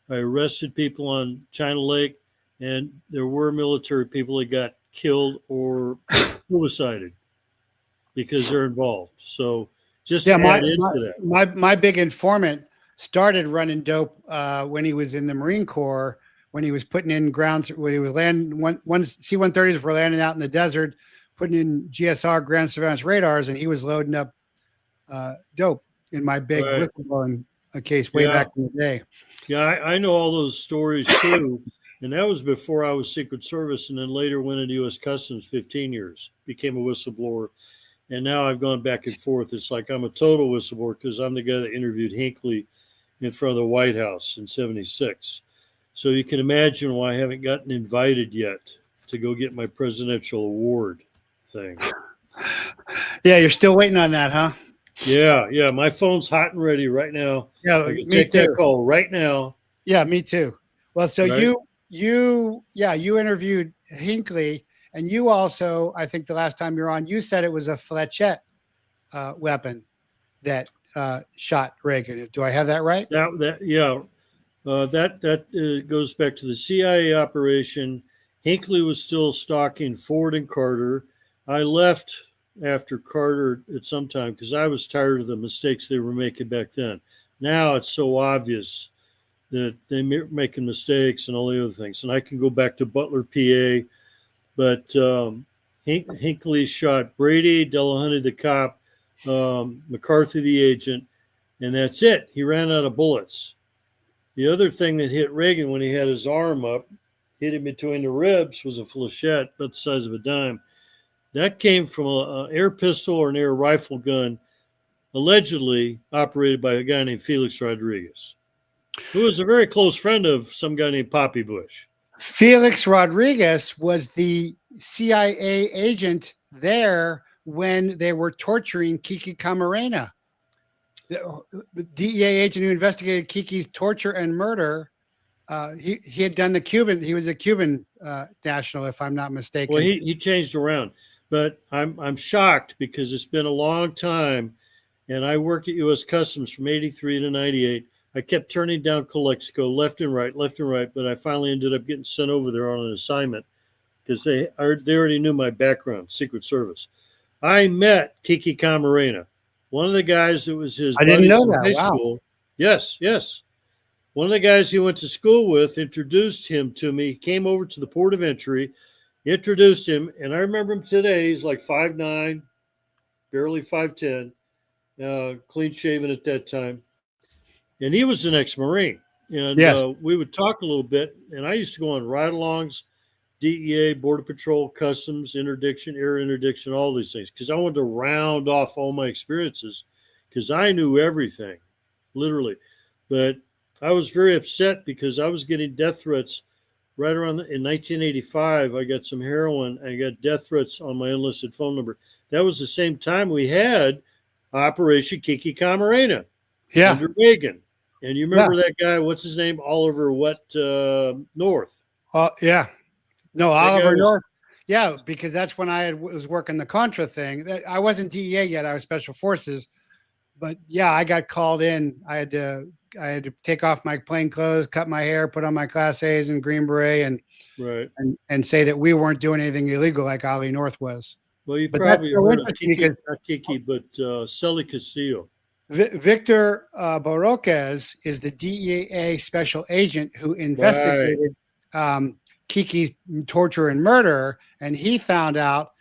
[SPEAKER 4] I arrested people on China Lake, and there were military people that got killed or suicided because they're involved. So just
[SPEAKER 1] Yeah,
[SPEAKER 4] to add into that.
[SPEAKER 1] my big informant started running dope when he was in the Marine Corps, when he was putting in grounds, when he was landing one C-130s were landing out in the desert, putting in GSR ground surveillance radars, and he was loading up dope in my big whistleblowing case way back in the day.
[SPEAKER 4] Yeah, I know all those stories too. And that was before I was Secret Service, and then later went into U.S. Customs 15 years, became a whistleblower. And now I've gone back and forth. It's like I'm a total whistleblower because I'm the guy that interviewed Hinckley in front of the White House in '76. So you can imagine why I haven't gotten invited yet to go get my presidential award thing.
[SPEAKER 1] Yeah, you're still waiting on that, huh?
[SPEAKER 4] Yeah. My phone's hot and ready right now.
[SPEAKER 1] Yeah,
[SPEAKER 4] I can
[SPEAKER 1] me
[SPEAKER 4] take
[SPEAKER 1] too.
[SPEAKER 4] that call right now.
[SPEAKER 1] Yeah, me too. Well, so
[SPEAKER 4] Right?
[SPEAKER 1] you interviewed Hinckley, and you also, I think the last time you're on, you said it was a flechette weapon that shot Reagan. Do I have that right?
[SPEAKER 4] That goes back to the CIA operation. Hinckley was still stalking Ford and Carter. I left after Carter at some time because I was tired of the mistakes they were making back then. Now it's so obvious that they're making mistakes and all the other things. And I can go back to Butler, PA, but Hinckley shot Brady, Delahunty the cop, McCarthy the agent, and that's it. He ran out of bullets. The other thing that hit Reagan when he had his arm up, hit him between the ribs, was a flechette about the size of a dime. That came from an air pistol or an air rifle gun, allegedly operated by a guy named Felix Rodriguez, who was a very close friend of some guy named Poppy Bush.
[SPEAKER 1] Felix Rodriguez was the CIA agent there when they were torturing Kiki Camarena. The DEA agent who investigated Kiki's torture and murder. He had done he was a Cuban national, if I'm not mistaken.
[SPEAKER 4] Well, he changed around, but I'm shocked because it's been a long time, and I worked at U.S. Customs from '83 to '98. I kept turning down Calexico left and right, but I finally ended up getting sent over there on an assignment because they already knew my background, Secret Service. I met Kiki Camarena, one of the guys that was his buddies in high school. Yes. One of the guys he went to school with introduced him to me. He came over to the port of entry, introduced him, and I remember him today. He's like 5'9", barely 5'10", clean shaven at that time. And he was an ex-Marine. And
[SPEAKER 1] yes.
[SPEAKER 4] We would talk a little bit, and I used to go on ride-alongs, DEA, Border Patrol, Customs, interdiction, air interdiction, all these things, because I wanted to round off all my experiences because I knew everything, literally. But I was very upset because I was getting death threats right around in 1985. I got some heroin. I got death threats on my enlisted phone number. That was the same time we had Operation Kiki Camarena under Reagan. And you remember that guy, what's his name? Oliver North.
[SPEAKER 1] Yeah. No, Oliver North. Yeah, because that's when I was working the Contra thing. I wasn't DEA yet. I was Special Forces. But yeah, I got called in. I had to take off my plain clothes, cut my hair, put on my Class A's and Green Beret, and say that we weren't doing anything illegal like Ollie North was.
[SPEAKER 4] Well, you probably heard of Kiki, not Kiki, but Celly Castillo.
[SPEAKER 1] Victor Borroquez is the DEA special agent who investigated Kiki's torture and murder, and he found out.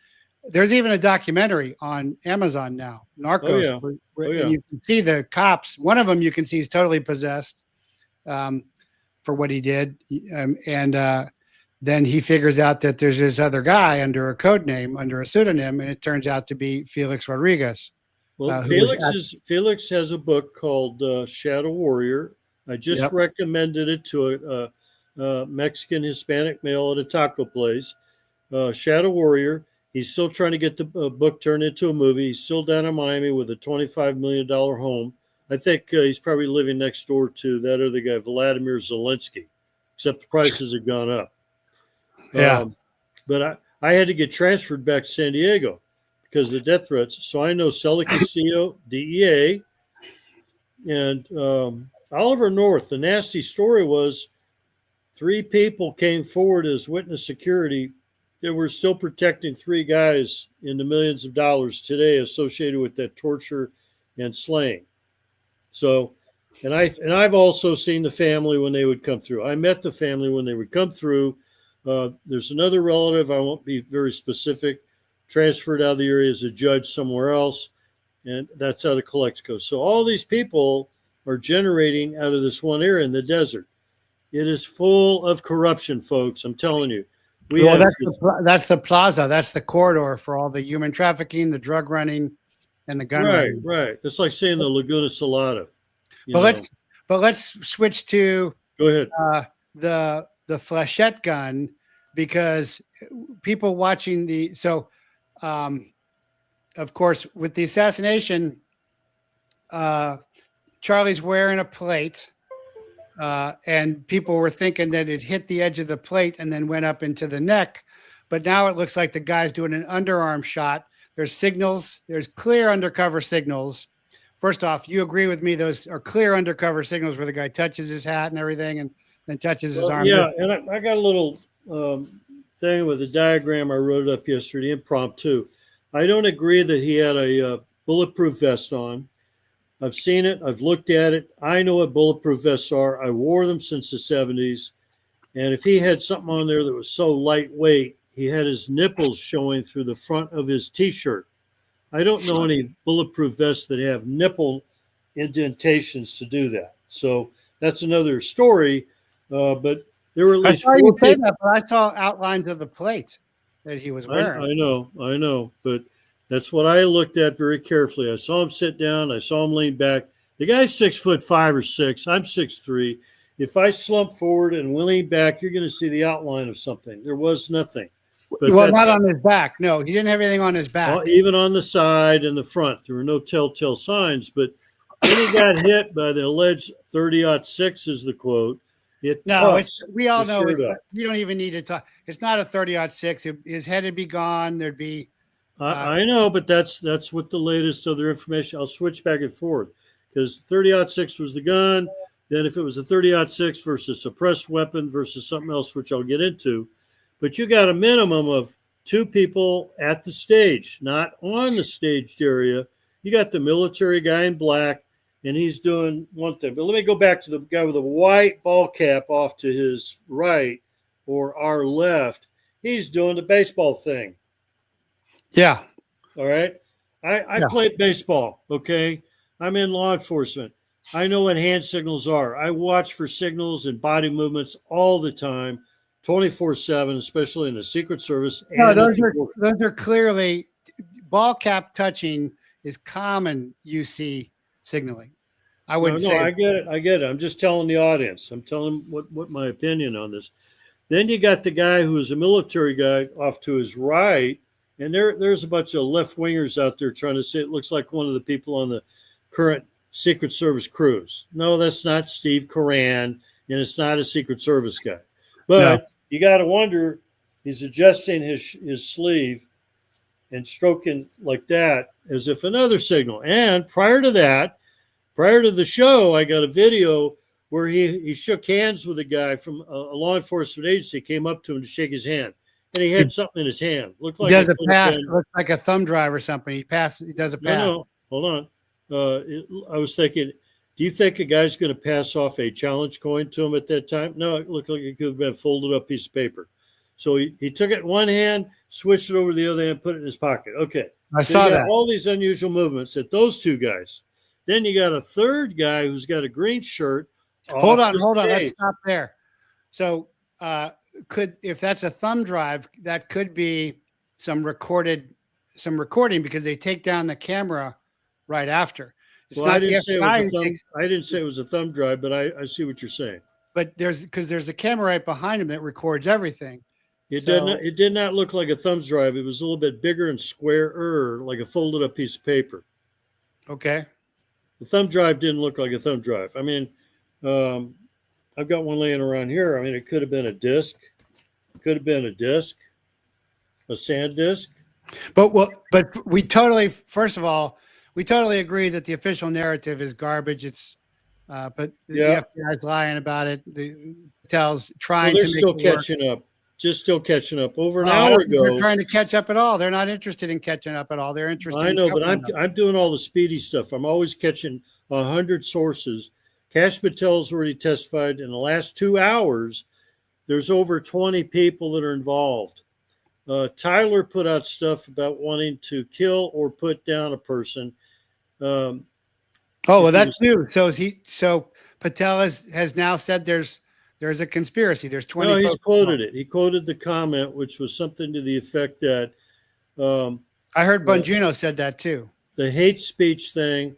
[SPEAKER 1] There's even a documentary on Amazon now, Narcos. And you can see the cops. One of them you can see is totally possessed for what he did, and then he figures out that there's this other guy under a code name, under a pseudonym, and it turns out to be Felix Rodriguez.
[SPEAKER 4] Well, Felix has a book called Shadow Warrior. I just recommended it to a Mexican Hispanic male at a taco place. Shadow Warrior. He's still trying to get the book turned into a movie. He's still down in Miami with a $25 million home. I think he's probably living next door to that other guy, Vladimir Zelensky, except the prices have gone up.
[SPEAKER 1] Yeah.
[SPEAKER 4] But I had to get transferred back to San Diego because of the death threats. So I know Sully Castillo, DEA, and Oliver North. The nasty story was 3 people came forward as witness security that were still protecting 3 guys in the millions of dollars today associated with that torture and slaying. So, and I've also seen the family when they would come through. I met the family when they would come through. There's another relative, I won't be very specific, transferred out of the area as a judge somewhere else, and that's out of Calexico. So all these people are generating out of this one area in the desert. It is full of corruption, folks. I'm telling you.
[SPEAKER 1] Well, that's the plaza. That's the corridor for all the human trafficking, the drug running, and the gun running.
[SPEAKER 4] Right. It's like saying the Laguna Salada.
[SPEAKER 1] But let's switch to
[SPEAKER 4] go ahead.
[SPEAKER 1] The flechette gun, because people watching of course, with the assassination, Charlie's wearing a plate. And people were thinking that it hit the edge of the plate and then went up into the neck. But now it looks like the guy's doing an underarm shot. There's signals. There's clear undercover signals. First off, you agree with me? Those are clear undercover signals where the guy touches his hat and everything and then touches his arm.
[SPEAKER 4] Yeah, and I got a little thing with a diagram. I wrote it up yesterday, impromptu. I don't agree that he had a bulletproof vest on. I've seen it. I've looked at it. I know what bulletproof vests are. I wore them since the 70s. And if he had something on there that was so lightweight, he had his nipples showing through the front of his T-shirt. I don't know any bulletproof vests that have nipple indentations to do that. So that's another story. But there were at least 4 people.
[SPEAKER 1] But I saw outlines of the plate that he was wearing.
[SPEAKER 4] I know. But that's what I looked at very carefully. I saw him sit down. I saw him lean back. The guy's 6'5" or 6". I'm 6'3". If I slump forward and lean back, you're going to see the outline of something. There was nothing.
[SPEAKER 1] But well, not on his back. No, he didn't have anything on his back.
[SPEAKER 4] Well, even on the side and the front, there were no telltale signs. But when he got hit by the alleged 30-06 is the quote.
[SPEAKER 1] We all know it's. We don't even need to talk. It's not a 30-06. His head would be gone. There'd be.
[SPEAKER 4] I know, but that's what the latest other information. I'll switch back and forth because 30-06 was the gun. Then if it was a 30-06 versus suppressed weapon versus something else, which I'll get into, but you got a minimum of 2 people at the stage, not on the staged area. You got the military guy in black, and he's doing one thing. But let me go back to the guy with a white ball cap off to his right or our left. He's doing the baseball thing.
[SPEAKER 1] Yeah.
[SPEAKER 4] All right. I played baseball. Okay. I'm in law enforcement. I know what hand signals are. I watch for signals and body movements all the time, 24/7, especially in the Secret Service.
[SPEAKER 1] No, those are clearly ball cap touching is common UC signaling. I wouldn't say.
[SPEAKER 4] I get it. I'm just telling the audience. I'm telling what my opinion on this. Then you got the guy who is a military guy off to his right. And there's a bunch of left wingers out there trying to say it looks like one of the people on the current Secret Service crews. No, that's not Steve Coran, and it's not a Secret Service guy. But you got to wonder, he's adjusting his sleeve and stroking like that as if another signal. And prior to the show, I got a video where he shook hands with a guy from a law enforcement agency, came up to him to shake his hand. And he had something in his hand. Looked like
[SPEAKER 1] he does a pass. Looks like a thumb drive or something. He does a pass.
[SPEAKER 4] No, hold on. I was thinking, do you think a guy's going to pass off a challenge coin to him at that time? No, it looked like it could have been a folded up piece of paper. So he took it in one hand, switched it over to the other hand, put it in his pocket. Okay.
[SPEAKER 1] I saw that.
[SPEAKER 4] All these unusual movements at those 2 guys. Then you got a third guy who's got a green shirt.
[SPEAKER 1] Hold on. Let's stop there. So, if that's a thumb drive, that could be some recording because they take down the camera right after. It's
[SPEAKER 4] well,
[SPEAKER 1] not
[SPEAKER 4] I didn't say it was a thumb drive, but I see what you're saying.
[SPEAKER 1] But there's a camera right behind him that records everything.
[SPEAKER 4] It did not look like a thumb drive. It was a little bit bigger and squarer, like a folded up piece of paper.
[SPEAKER 1] Okay.
[SPEAKER 4] The thumb drive didn't look like a thumb drive. I mean, I've got one laying around here. I mean, it could have been a disc. A sand disk?
[SPEAKER 1] But we totally, first of all, we totally agree that the official narrative is garbage. It's, but
[SPEAKER 4] Yeah.
[SPEAKER 1] the FBI is lying about it. The PATEL'S
[SPEAKER 4] Well,
[SPEAKER 1] trying
[SPEAKER 4] they're
[SPEAKER 1] to make
[SPEAKER 4] still
[SPEAKER 1] it work.
[SPEAKER 4] catching up. Just still catching up. Over an
[SPEAKER 1] Oh, I
[SPEAKER 4] hour
[SPEAKER 1] don't think they're
[SPEAKER 4] ago,
[SPEAKER 1] trying to catch up at all. They're not interested in catching up at all. They're interested
[SPEAKER 4] I
[SPEAKER 1] in
[SPEAKER 4] know, but
[SPEAKER 1] covering up.
[SPEAKER 4] I'm doing all the speedy stuff. I'm always catching 100 sources. Kash Patel's already testified in the last 2 hours. There's over 20 people that are involved. Tyler put out stuff about wanting to kill or put down a person.
[SPEAKER 1] Oh, well,
[SPEAKER 4] if
[SPEAKER 1] that's
[SPEAKER 4] you-
[SPEAKER 1] new. So Patel has now said there's a conspiracy. There's 20
[SPEAKER 4] No, he's
[SPEAKER 1] folks
[SPEAKER 4] quoted
[SPEAKER 1] involved.
[SPEAKER 4] it. He quoted the comment, which was something to the effect that
[SPEAKER 1] I heard
[SPEAKER 4] Well-
[SPEAKER 1] Bongino said that too.
[SPEAKER 4] the hate speech thing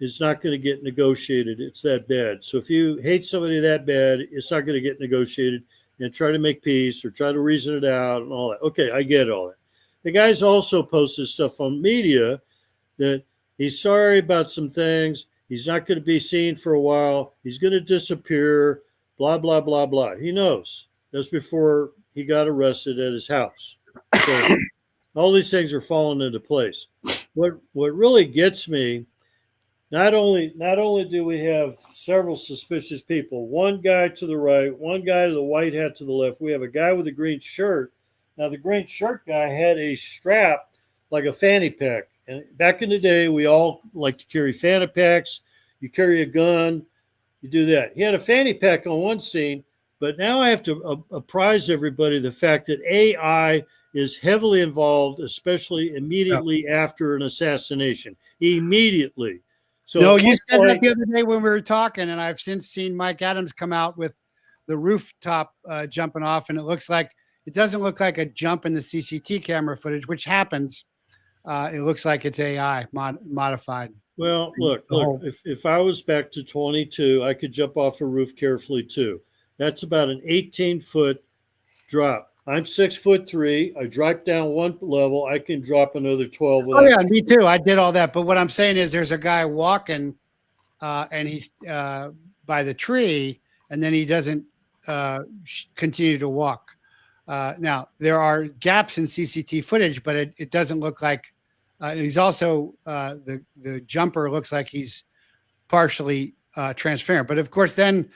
[SPEAKER 4] is not going to get negotiated. It's that bad. So if you hate somebody that bad, it's not going to get negotiated, and try to make peace or try to reason it out and all that. Okay, I get all that. The guy's also posted stuff on media that he's sorry about some things. He's not going to be seen for a while. He's going to disappear, blah, blah, blah, blah. He knows. That's before he got arrested at his house. So all these things are falling into place. What really gets me, not only do we have several suspicious people, one guy to the right, one guy to the white hat to the left. We have a guy with a green shirt. Now the green shirt guy had a strap like a fanny pack. And back in the day, we all like to carry fanny packs. You carry a gun, you do that. He had a fanny pack on one scene, but now I have to apprise everybody the fact that AI is heavily involved, especially immediately after an assassination. Immediately. So
[SPEAKER 1] No,
[SPEAKER 4] at
[SPEAKER 1] you
[SPEAKER 4] one
[SPEAKER 1] said that
[SPEAKER 4] point-
[SPEAKER 1] the other day when we were talking, and I've since seen Mike Adams come out with the rooftop jumping off, and it doesn't look like a jump in the CCT camera footage, which happens. It looks like it's AI modified.
[SPEAKER 4] Well, look,
[SPEAKER 1] whole-
[SPEAKER 4] if I was back to 22, I could jump off a roof carefully too. That's about an 18-foot drop. I'm 6'3". I drop down one level, I can drop another 12.
[SPEAKER 1] Oh yeah, me too. I did all that. But what I'm saying is there's a guy walking and he's by the tree, and then he doesn't continue to walk. Now, there are gaps in CCT footage, but it doesn't look like he's also the jumper looks like he's partially transparent. But of course, then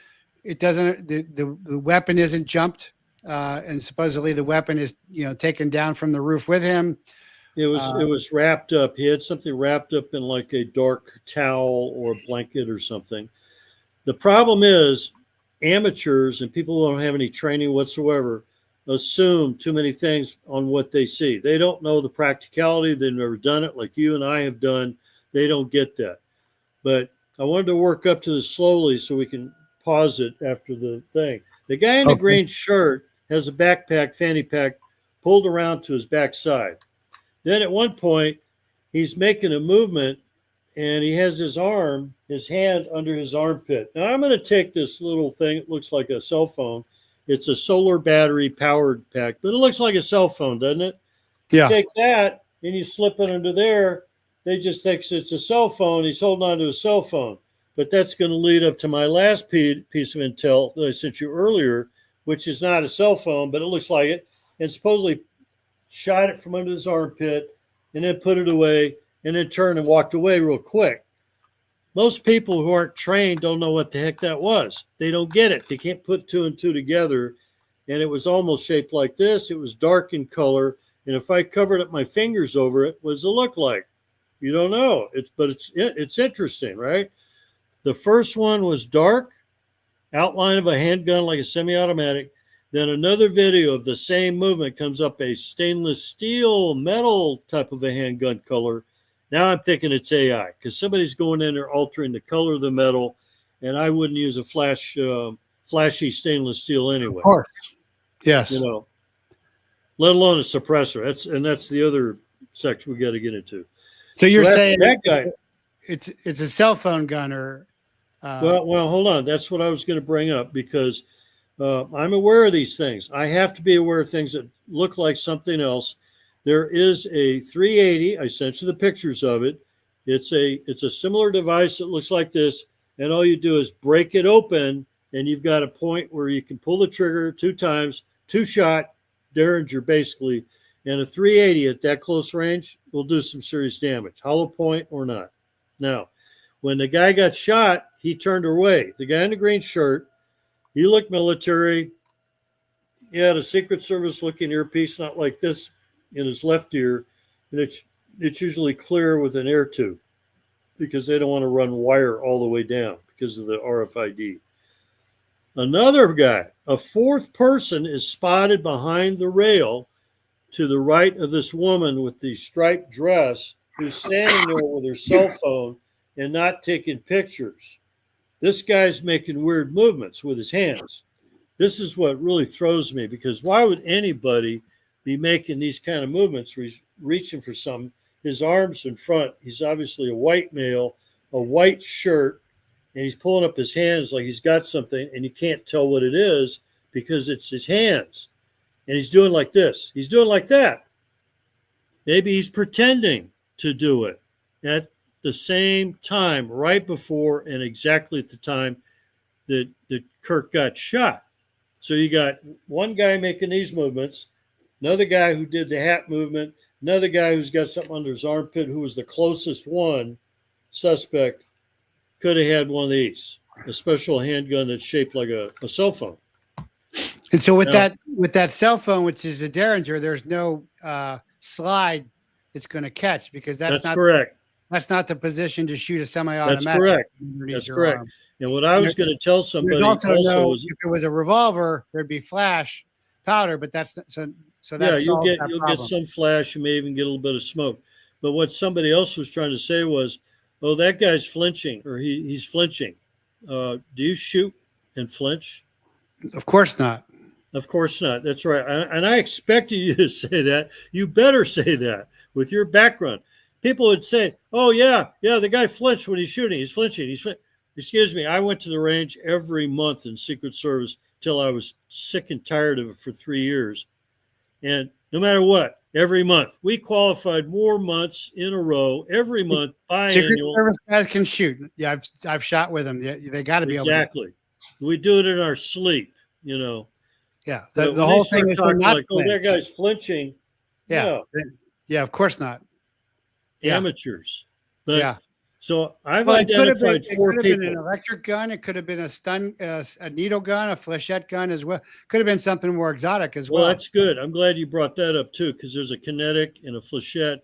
[SPEAKER 1] it doesn't. The weapon isn't jumped, and supposedly the weapon is taken down from the roof with him.
[SPEAKER 4] It was wrapped up. He had something wrapped up in like a dark towel or a blanket or something. The problem is amateurs and people who don't have any training whatsoever assume too many things on what they see. They don't know the practicality. They've never done it like you and I have done. They don't get that. But I wanted to work up to this slowly so we can pause it after the thing. The guy in the green shirt has a backpack, fanny pack, pulled around to his backside. Then at one point, he's making a movement and he has his hand under his armpit. Now I'm going to take this little thing. It looks like a cell phone. It's a solar battery powered pack, but it looks like a cell phone, doesn't it?
[SPEAKER 1] Yeah.
[SPEAKER 4] You take that and you slip it under there. They just think it's a cell phone. He's holding on to a cell phone. But that's going to lead up to my last piece of intel that I sent you earlier, which is not a cell phone, but it looks like it. And supposedly shot it from under his armpit and then put it away and then turned and walked away real quick. Most people who aren't trained don't know what the heck that was. They don't get it. They can't put two and two together. And it was almost shaped like this. It was dark in color. And if I covered up my fingers over it, what does it look like? You don't know. It's interesting, right? The first one was dark, outline of a handgun like a semi-automatic. Then another video of the same movement comes up, a stainless steel metal type of a handgun color. Now I'm thinking it's AI because somebody's going in there altering the color of the metal, and I wouldn't use a flashy stainless steel anyway.
[SPEAKER 1] Of course. Yes.
[SPEAKER 4] Let alone a suppressor. That's the other section we got to get into.
[SPEAKER 1] So you're
[SPEAKER 4] So
[SPEAKER 1] saying
[SPEAKER 4] that guy?
[SPEAKER 1] it's a cell phone gun or?
[SPEAKER 4] Well, hold on. That's what I was going to bring up because I'm aware of these things. I have to be aware of things that look like something else. There is a 380. I sent you the pictures of it. It's a similar device that looks like this, and all you do is break it open, and you've got a point where you can pull the trigger 2 times, 2-shot Derringer basically, And a 380 at that close range will do some serious damage, hollow point or not. Now, when the guy got shot, he turned away. The guy in the green shirt, he looked military. He had a Secret Service looking earpiece, not like this, in his left ear. And it's usually clear with an air tube because they don't want to run wire all the way down because of the RFID. Another guy, a fourth person, is spotted behind the rail to the right of this woman with the striped dress who's standing there with her cell phone and not taking pictures. This guy's making weird movements with his hands. This is what really throws me, because why would anybody be making these kind of movements, reaching for something? His arms in front, he's obviously a white male, a white shirt, and he's pulling up his hands like he's got something, and you can't tell what it is because it's his hands. And he's doing like this. He's doing like that. Maybe he's pretending to do it at the same time, right before and exactly at the time that KIRK got shot. So you got one guy making these movements, another guy who did the hat movement, another guy who's got something under his armpit, who was the closest one suspect, could have had one of these, a special handgun that's shaped like a cell phone.
[SPEAKER 1] And so with that cell phone, which is a Derringer, there's no slide it's going to catch, because that's not
[SPEAKER 4] correct.
[SPEAKER 1] That's not the position to shoot a semi-automatic.
[SPEAKER 4] That's correct. That's correct. Arm. And what I was going to tell somebody
[SPEAKER 1] there's also no, if it was a revolver, there'd be flash powder, but that's so that's
[SPEAKER 4] you'll get some flash. You may even get a little bit of smoke. But what somebody else was trying to say was, oh, that guy's flinching, or he's flinching. Do you shoot and flinch?
[SPEAKER 1] Of course not.
[SPEAKER 4] Of course not. That's right. And I expected you to say that. You better say that with your background. People would say, oh, yeah, the guy flinched when he's shooting. He's flinching. Excuse me. I went to the range every month in Secret Service till I was sick and tired of it for 3 years. And no matter what, every month, we qualified more months in a row, every month, biannual.
[SPEAKER 1] Secret Service guys can shoot. Yeah, I've shot with them. They got to be able to.
[SPEAKER 4] Exactly. We do it in our sleep, you know.
[SPEAKER 1] Yeah, the whole thing is not
[SPEAKER 4] like, oh, that guy's flinching.
[SPEAKER 1] Yeah, of course not.
[SPEAKER 4] Amateurs. But,
[SPEAKER 1] yeah.
[SPEAKER 4] So I've identified 4 people. It could have been
[SPEAKER 1] an electric gun. It could have been a needle gun, a flechette gun as well. Could have been something more exotic as well.
[SPEAKER 4] Well, that's good. I'm glad you brought that up too, because there's a kinetic and a flechette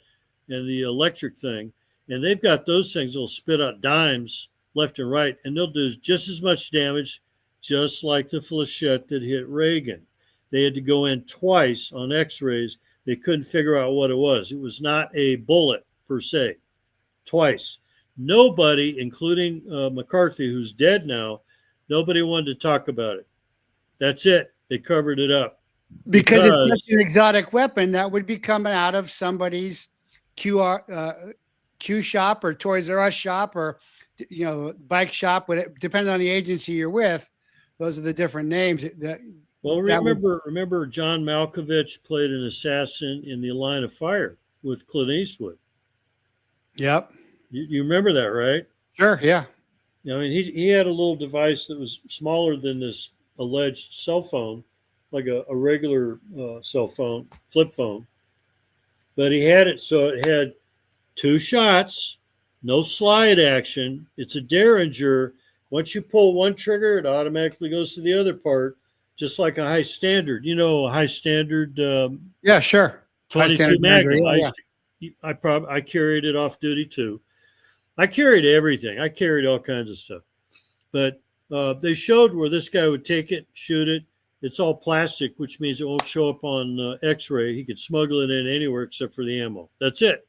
[SPEAKER 4] and the electric thing. And they've got those things that'll spit out dimes left and right, and they'll do just as much damage, just like the flechette that hit Reagan. They had to go in twice on x-rays. They couldn't figure out what it was. It was not a bullet per se. Twice. Nobody, including McCarthy, who's dead now, nobody wanted to talk about it. That's it. They covered it up.
[SPEAKER 1] Because it's such an exotic weapon that would be coming out of somebody's Q shop or Toys R Us shop or bike shop, depending on the agency you're with. Those are the different names.
[SPEAKER 4] Well, remember John Malkovich played an assassin in The Line of Fire with Clint Eastwood.
[SPEAKER 1] Yep.
[SPEAKER 4] You remember that, right?
[SPEAKER 1] Sure, yeah.
[SPEAKER 4] I mean, he had a little device that was smaller than this alleged cell phone, like a regular cell phone, flip phone. But he had it so it had 2 shots, no slide action. It's a Derringer. Once you pull one trigger, it automatically goes to the other part, just like a high standard. You know, a high standard.
[SPEAKER 1] Yeah, sure.
[SPEAKER 4] 22 Magnum. I carried it off duty too. I carried everything. I carried all kinds of stuff. But they showed where this guy would take it, shoot it. It's all plastic, which means it won't show up on X-ray. He could smuggle it in anywhere except for the ammo. That's it.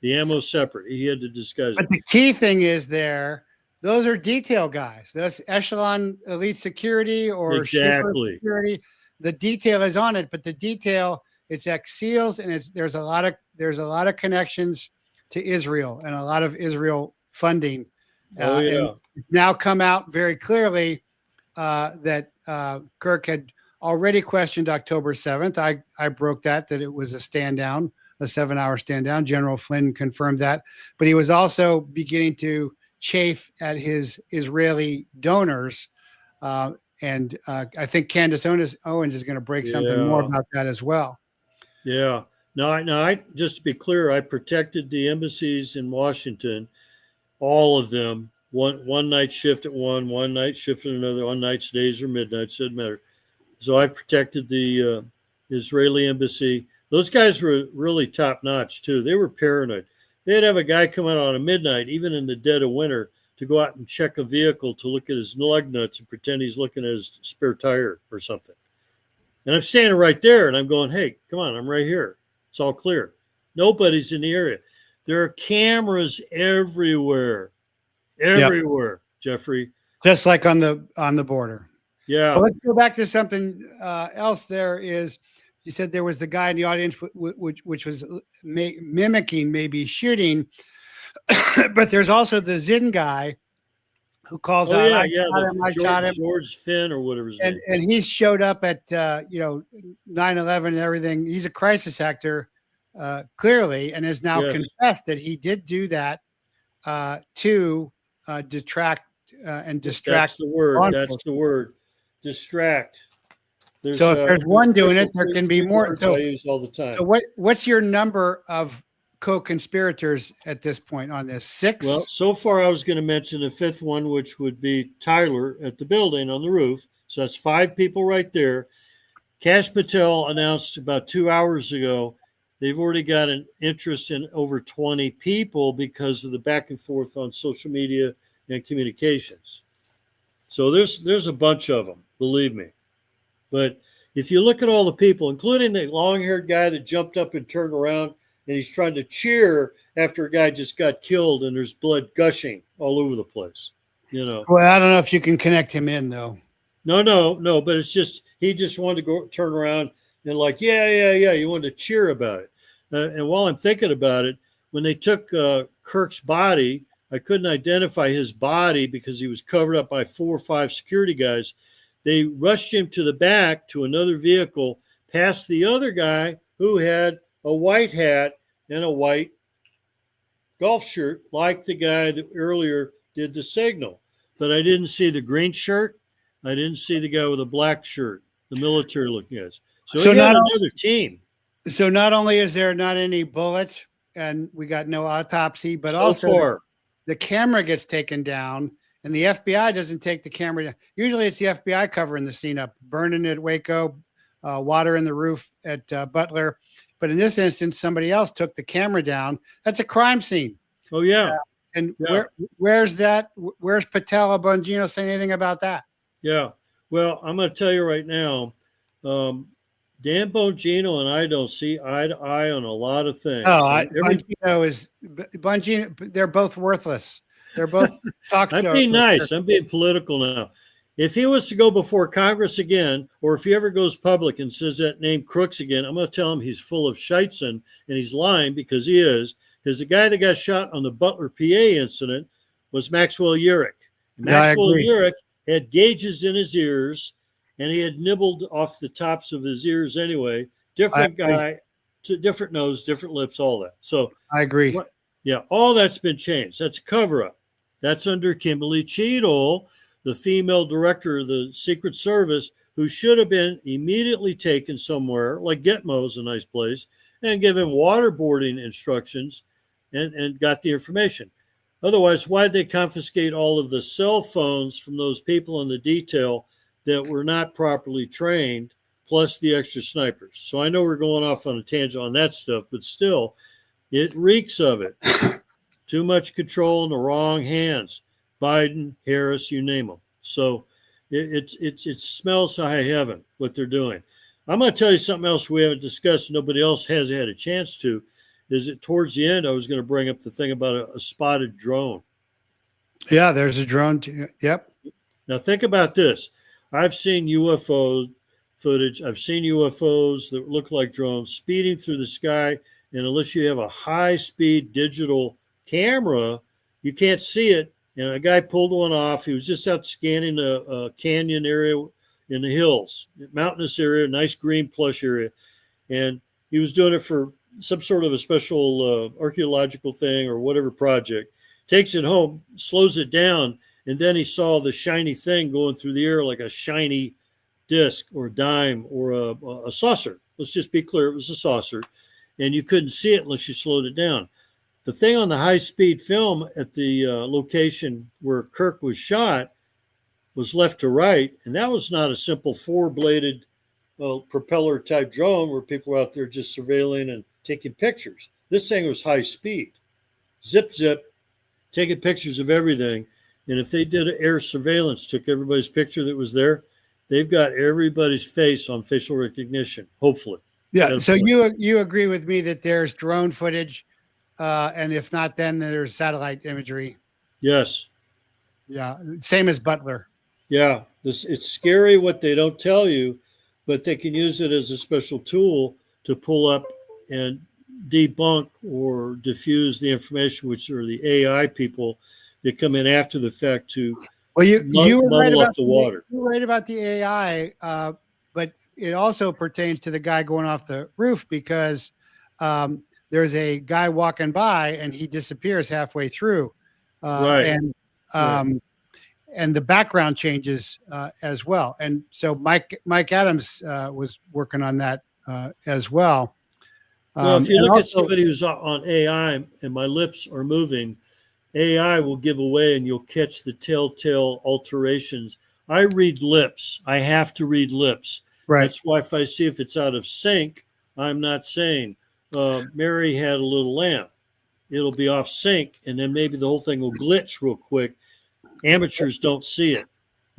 [SPEAKER 4] The ammo's separate. He had to disguise it.
[SPEAKER 1] But the key thing is those are detail guys. That's echelon elite security or
[SPEAKER 4] exactly
[SPEAKER 1] security. The detail is on it, but the detail, it's ex SEALs, and there's a lot of connections to Israel and a lot of Israel funding. And it's now come out very clearly that KIRK had already questioned October 7th. I broke that it was a stand down, a 7-hour stand down. General Flynn confirmed that, but he was also beginning to chafe at his Israeli donors. And I think Candace Owens is going to break something more about that as well.
[SPEAKER 4] Yeah. No, just to be clear, I protected the embassies in Washington, all of them. One night shift at one night shift at another, on nights, days, or midnights, doesn't matter. So I protected the Israeli embassy. Those guys were really top notch too. They were paranoid. They'd have a guy come out on a midnight, even in the dead of winter, to go out and check a vehicle to look at his lug nuts and pretend he's looking at his spare tire or something. And I'm standing right there and I'm going, hey, come on, I'm right here. It's all clear. Nobody's in the area. There are cameras everywhere. Everywhere, Jeffrey.
[SPEAKER 1] Just like on the border.
[SPEAKER 4] Yeah.
[SPEAKER 1] Well, let's go back to something else. There is, you said there was the guy in the audience which was mimicking, maybe shooting, but there's also the Zinn guy who calls out,
[SPEAKER 4] I
[SPEAKER 1] shot him.
[SPEAKER 4] George Finn or whatever his name.
[SPEAKER 1] And he showed up at 9/11 and everything. He's a crisis actor, clearly, and has now confessed that he did do that to detract and distract.
[SPEAKER 4] That's the word. That's the word. Distract.
[SPEAKER 1] So if there's one doing it, there can be more. So,
[SPEAKER 4] I use all the time.
[SPEAKER 1] So what's your number of co-conspirators at this point on this? 6?
[SPEAKER 4] Well, so far I was going to mention the 5th one, which would be Tyler at the building on the roof. So that's 5 people right there. Kash Patel announced about 2 hours ago they've already got an interest in over 20 people because of the back and forth on social media and communications. So there's a bunch of them, believe me. But if you look at all the people, including the long-haired guy that jumped up and turned around and he's trying to cheer after a guy just got killed and there's blood gushing all over the place, Well,
[SPEAKER 1] I don't know if you can connect him in, though.
[SPEAKER 4] No, but it's just, he just wanted to go turn around and like, yeah, he wanted to cheer about it. And while I'm thinking about it, when they took Kirk's body, I couldn't identify his body because he was covered up by 4 or 5 security guys. They rushed him to the back to another vehicle, past the other guy who had a white hat and a white golf shirt, like the guy that earlier did the signal. But I didn't see the green shirt. I didn't see the guy with a black shirt, the military looking guys. So he had another team.
[SPEAKER 1] So not only is there not any bullet and we got no autopsy, but also
[SPEAKER 4] far,
[SPEAKER 1] the camera gets taken down. And the FBI doesn't take the camera down. Usually it's the FBI covering the scene up, burning at Waco, water in the roof at Butler. But in this instance, somebody else took the camera down. That's a crime scene.
[SPEAKER 4] Oh, yeah.
[SPEAKER 1] Where's that? Where's Patel or Bongino saying anything about that?
[SPEAKER 4] Yeah. Well, I'm going to tell you right now, Dan Bongino and I don't see eye to eye on a lot of things.
[SPEAKER 1] Oh, Bongino, they're both worthless. They're both
[SPEAKER 4] I'm being nice. I'm being political now. If he was to go before Congress again, or if he ever goes public and says that name Crooks again, I'm going to tell him he's full of shitson and he's lying because he is. Because the guy that got shot on the Butler, PA incident was Maxwell Urich. Maxwell Urich had gauges in his ears and he had nibbled off the tops of his ears anyway. Different guy, different nose, different lips, all that. So
[SPEAKER 1] I agree.
[SPEAKER 4] All that's been changed. That's a cover-up. That's under Kimberly Cheadle, the female director of the Secret Service, who should have been immediately taken somewhere, like Gitmo's a nice place, and given waterboarding instructions and got the information. Otherwise, why did they confiscate all of the cell phones from those people in the detail that were not properly trained, plus the extra snipers? So I know we're going off on a tangent on that stuff, but still, it reeks of it. Too much control in the wrong hands. Biden, Harris, you name them. So it smells to high heaven what they're doing. I'm going to tell you something else we haven't discussed. Nobody else has had a chance to. Is that towards the end, I was going to bring up the thing about a spotted drone.
[SPEAKER 1] Yeah, there's a drone. Yep.
[SPEAKER 4] Now think about this. I've seen UFO footage. I've seen UFOs that look like drones speeding through the sky. And unless you have a high-speed digital camera, you can't see it. And a guy pulled one off. He was just out scanning a canyon area in the hills, mountainous area, nice green plush area. And he was doing it for some sort of a special archaeological thing or whatever project. Takes it home, slows it down, and then he saw the shiny thing going through the air like a shiny disc or dime or a saucer. Let's just be clear, it was a saucer. and you couldn't see it unless you slowed it down. The thing on the high-speed film at the location where Kirk was shot was left to right, and that was not a simple four-bladed propeller-type drone where people were out there just surveilling and taking pictures. This thing was high speed, zip, zip, taking pictures of everything. And if they did air surveillance, took everybody's picture that was there, they've got everybody's face on facial recognition, hopefully.
[SPEAKER 1] Yeah. So you agree with me that there's drone footage, and if not, then there's satellite imagery.
[SPEAKER 4] Yes.
[SPEAKER 1] Yeah. Same as Butler.
[SPEAKER 4] Yeah. It's scary what they don't tell you, but they can use it as a special tool to pull up and debunk or diffuse the information, which are the AI people that come in after the fact to
[SPEAKER 1] you were right about
[SPEAKER 4] the water.
[SPEAKER 1] You were right about the AI, but it also pertains to the guy going off the roof, because there's a guy walking by and he disappears halfway through,
[SPEAKER 4] Right.
[SPEAKER 1] And the background changes as well. And so Mike Adams was working on that as well.
[SPEAKER 4] Well, if you look at somebody who's on AI and my lips are moving, AI will give away and you'll catch the telltale alterations. I read lips. I have to read lips.
[SPEAKER 1] Right.
[SPEAKER 4] That's why if I see if it's out of sync, I'm not saying Mary had a little lamb. It'll be off sync, and then maybe the whole thing will glitch real quick. Amateurs don't see it.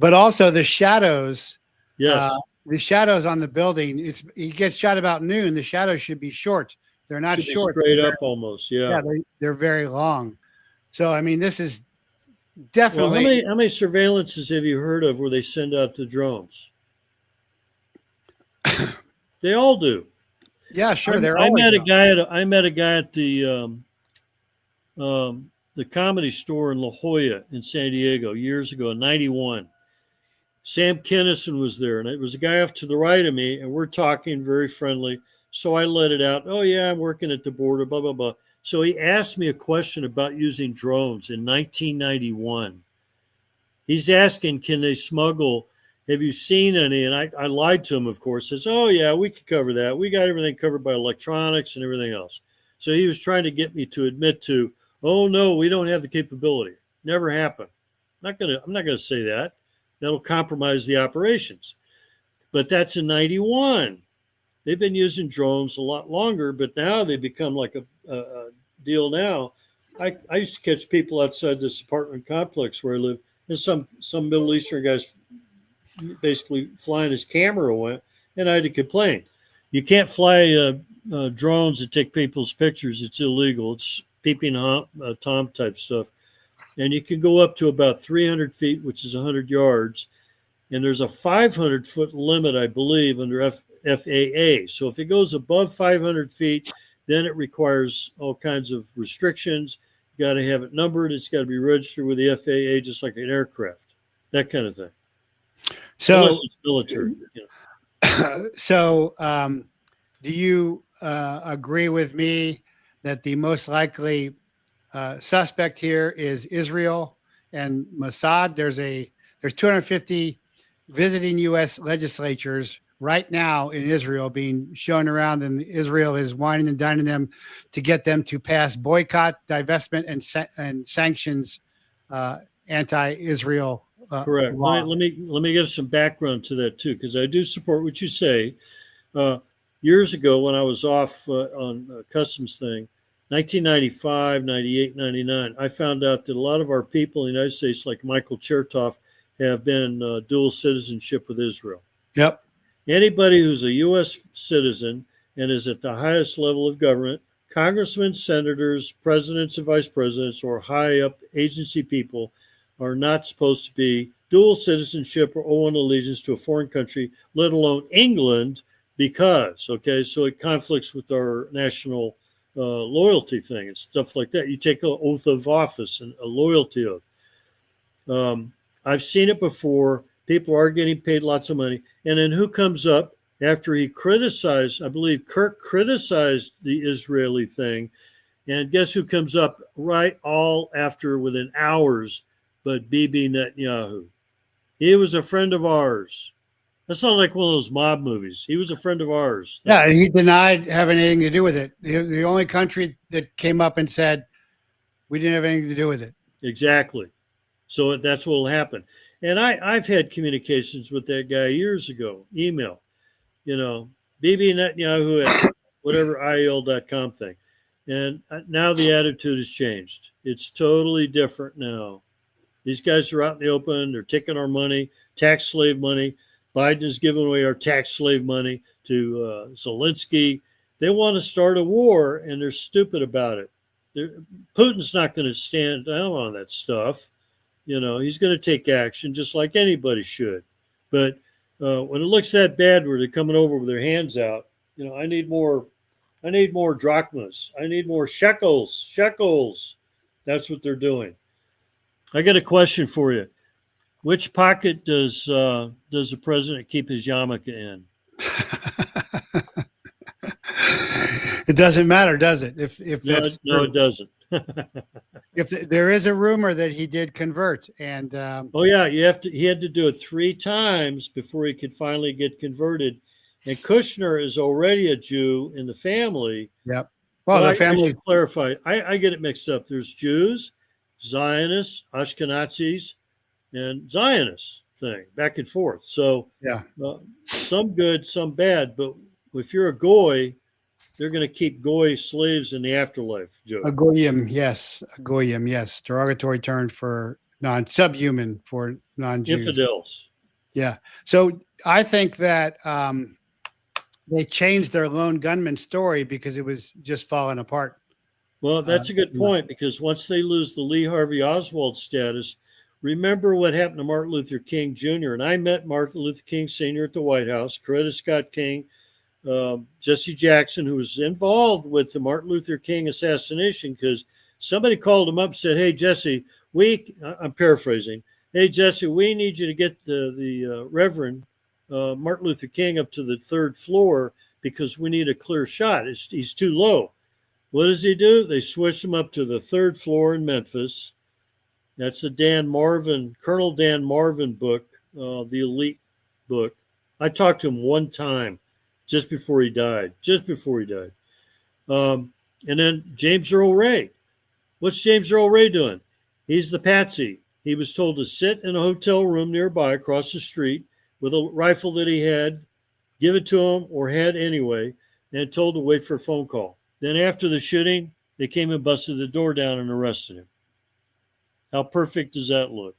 [SPEAKER 1] But also the shadows.
[SPEAKER 4] Yes.
[SPEAKER 1] The shadows on the building. He gets shot about noon. The shadows should be short. They're not
[SPEAKER 4] Should be
[SPEAKER 1] short.
[SPEAKER 4] straight up almost. Yeah.
[SPEAKER 1] They're very long. So I mean, this is definitely.
[SPEAKER 4] Well, how many surveillances have you heard of where they send out the drones? They all do.
[SPEAKER 1] Yeah, sure.
[SPEAKER 4] I met a guy at the Comedy Store in La Jolla in San Diego years ago in '91. Sam Kinison was there, and it was a guy off to the right of me, and we're talking very friendly. So I let it out. Oh, yeah, I'm working at the border, blah, blah, blah. So he asked me a question about using drones in 1991. He's asking, can they smuggle? Have you seen any? And I lied to him, of course. Says, oh, yeah, we could cover that. We got everything covered by electronics and everything else. So he was trying to get me to admit to, oh, no, we don't have the capability. Never happened. I'm not gonna say that. That'll compromise the operations. But that's in 91. They've been using drones a lot longer, but now they become like a deal now. I used to catch people outside this apartment complex where I live, and some Middle Eastern guys basically flying his camera away, and I had to complain. You can't fly drones that take people's pictures. It's illegal. It's peeping Tom type stuff. And you can go up to about 300 feet, which is 100 yards. And there's a 500-foot limit, I believe, under FAA. So if it goes above 500 feet, then it requires all kinds of restrictions. You got to have it numbered. It's got to be registered with the FAA, just like an aircraft, that kind of thing.
[SPEAKER 1] So,
[SPEAKER 4] unless it's military. You know.
[SPEAKER 1] So do you agree with me that the most likely suspect here is Israel and Mossad? There's 250 visiting U.S. legislatures right now in Israel being shown around, and Israel is whining and dining them to get them to pass boycott, divestment, and sanctions anti-Israel.
[SPEAKER 4] Correct.
[SPEAKER 1] Law.
[SPEAKER 4] Let me give some background to that too, because I do support what you say. Years ago, when I was off on a customs thing, 1995, 98, 99, I found out that a lot of our people in the United States, like Michael Chertoff, have been dual citizenship with Israel.
[SPEAKER 1] Yep.
[SPEAKER 4] Anybody who's a U.S. citizen and is at the highest level of government, congressmen, senators, presidents and vice presidents, or high up agency people are not supposed to be dual citizenship or owe an allegiance to a foreign country, let alone England, because, okay, so it conflicts with our national loyalty thing and stuff like that. You take an oath of office and a loyalty oath. I've seen it before. People are getting paid lots of money. And then who comes up after he criticized, I believe KIRK criticized the Israeli thing. And guess who comes up right all after within hours but Bibi Netanyahu. He was a friend of ours. That's not like one of those mob movies. He was a friend of ours.
[SPEAKER 1] Yeah, and he denied having anything to do with it. The only country that came up and said we didn't have anything to do with it.
[SPEAKER 4] Exactly. So that's what will happen. And I've had communications with that guy years ago, email, BB Netanyahu at whatever IEL.com thing. And now the attitude has changed. It's totally different now. These guys are out in the open. They're taking our money, tax slave money. Biden is giving away our tax slave money to Zelensky. They want to start a war, and they're stupid about it. Putin's not going to stand down on that stuff. He's going to take action just like anybody should. But when it looks that bad where they're coming over with their hands out, I need more drachmas. I need more shekels. That's what they're doing. I got a question for you. Which pocket does the president keep his yarmulke in?
[SPEAKER 1] It doesn't matter, does it?
[SPEAKER 4] No, it doesn't.
[SPEAKER 1] If there is a rumor that he did convert, and
[SPEAKER 4] oh yeah, he had to do it 3 times before he could finally get converted. And Kushner is already a Jew in the family.
[SPEAKER 1] Yep. Well, the family.
[SPEAKER 4] I should clarify. I get it mixed up. There's Jews, Zionists, Ashkenazis, and Zionists thing back and forth. So
[SPEAKER 1] yeah,
[SPEAKER 4] some good, some bad. But if you're a goy, they're going to keep goy slaves in the afterlife, Joe.
[SPEAKER 1] A goyim, yes. A goyim, yes. Derogatory term for subhuman for non-Jews.
[SPEAKER 4] Infidels.
[SPEAKER 1] Yeah. So I think that they changed their lone gunman story because it was just falling apart.
[SPEAKER 4] Well, that's a good point, because once they lose the Lee Harvey Oswald status, remember what happened to Martin Luther King Jr. And I met Martin Luther King Sr. at the White House, Coretta Scott King, Jesse Jackson, who was involved with the Martin Luther King assassination, because somebody called him up and said, hey, Jesse, I'm paraphrasing, hey, Jesse, we need you to get the Reverend Martin Luther King up to the 3rd floor because we need a clear shot. He's too low. What does he do? They switch him up to the 3rd floor in Memphis. That's the Colonel Dan Marvin book, the Elite book. I talked to him one time just before he died. And then James Earl Ray. What's James Earl Ray doing? He's the patsy. He was told to sit in a hotel room nearby across the street with a rifle that he had, give it to him, or had anyway, and told to wait for a phone call. Then after the shooting, they came and busted the door down and arrested him. How perfect does that look?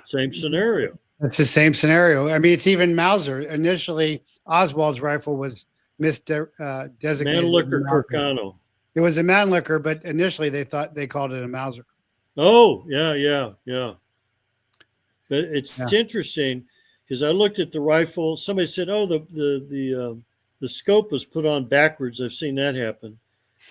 [SPEAKER 4] Same scenario.
[SPEAKER 1] It's the same scenario. I mean, it's even Mauser. Initially, Oswald's rifle was designated
[SPEAKER 4] Mannlicher Kirkano.
[SPEAKER 1] It was a Mannlicher, but initially they thought they called it a Mauser.
[SPEAKER 4] Oh, yeah. But it's interesting because I looked at the rifle. Somebody said, "Oh, the scope was put on backwards." I've seen that happen.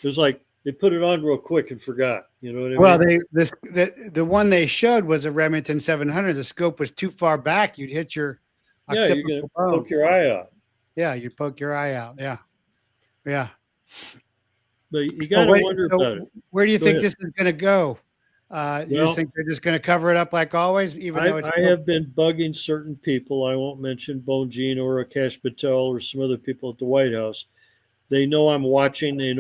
[SPEAKER 4] It was like they put it on real quick and forgot. You know what I mean?
[SPEAKER 1] Well, the one they showed was a Remington 700. The scope was too far back. You'd hit your
[SPEAKER 4] you're gonna poke your eye out.
[SPEAKER 1] Yeah, you'd poke your eye out. Yeah.
[SPEAKER 4] But you got to wonder about it.
[SPEAKER 1] Where do you think this is going to go? You just think they're just going to cover it up like always, even though it's...
[SPEAKER 4] I have been bugging certain people. I won't mention Bonjean or Akash Patel or some other people at the White House. They know I'm watching. They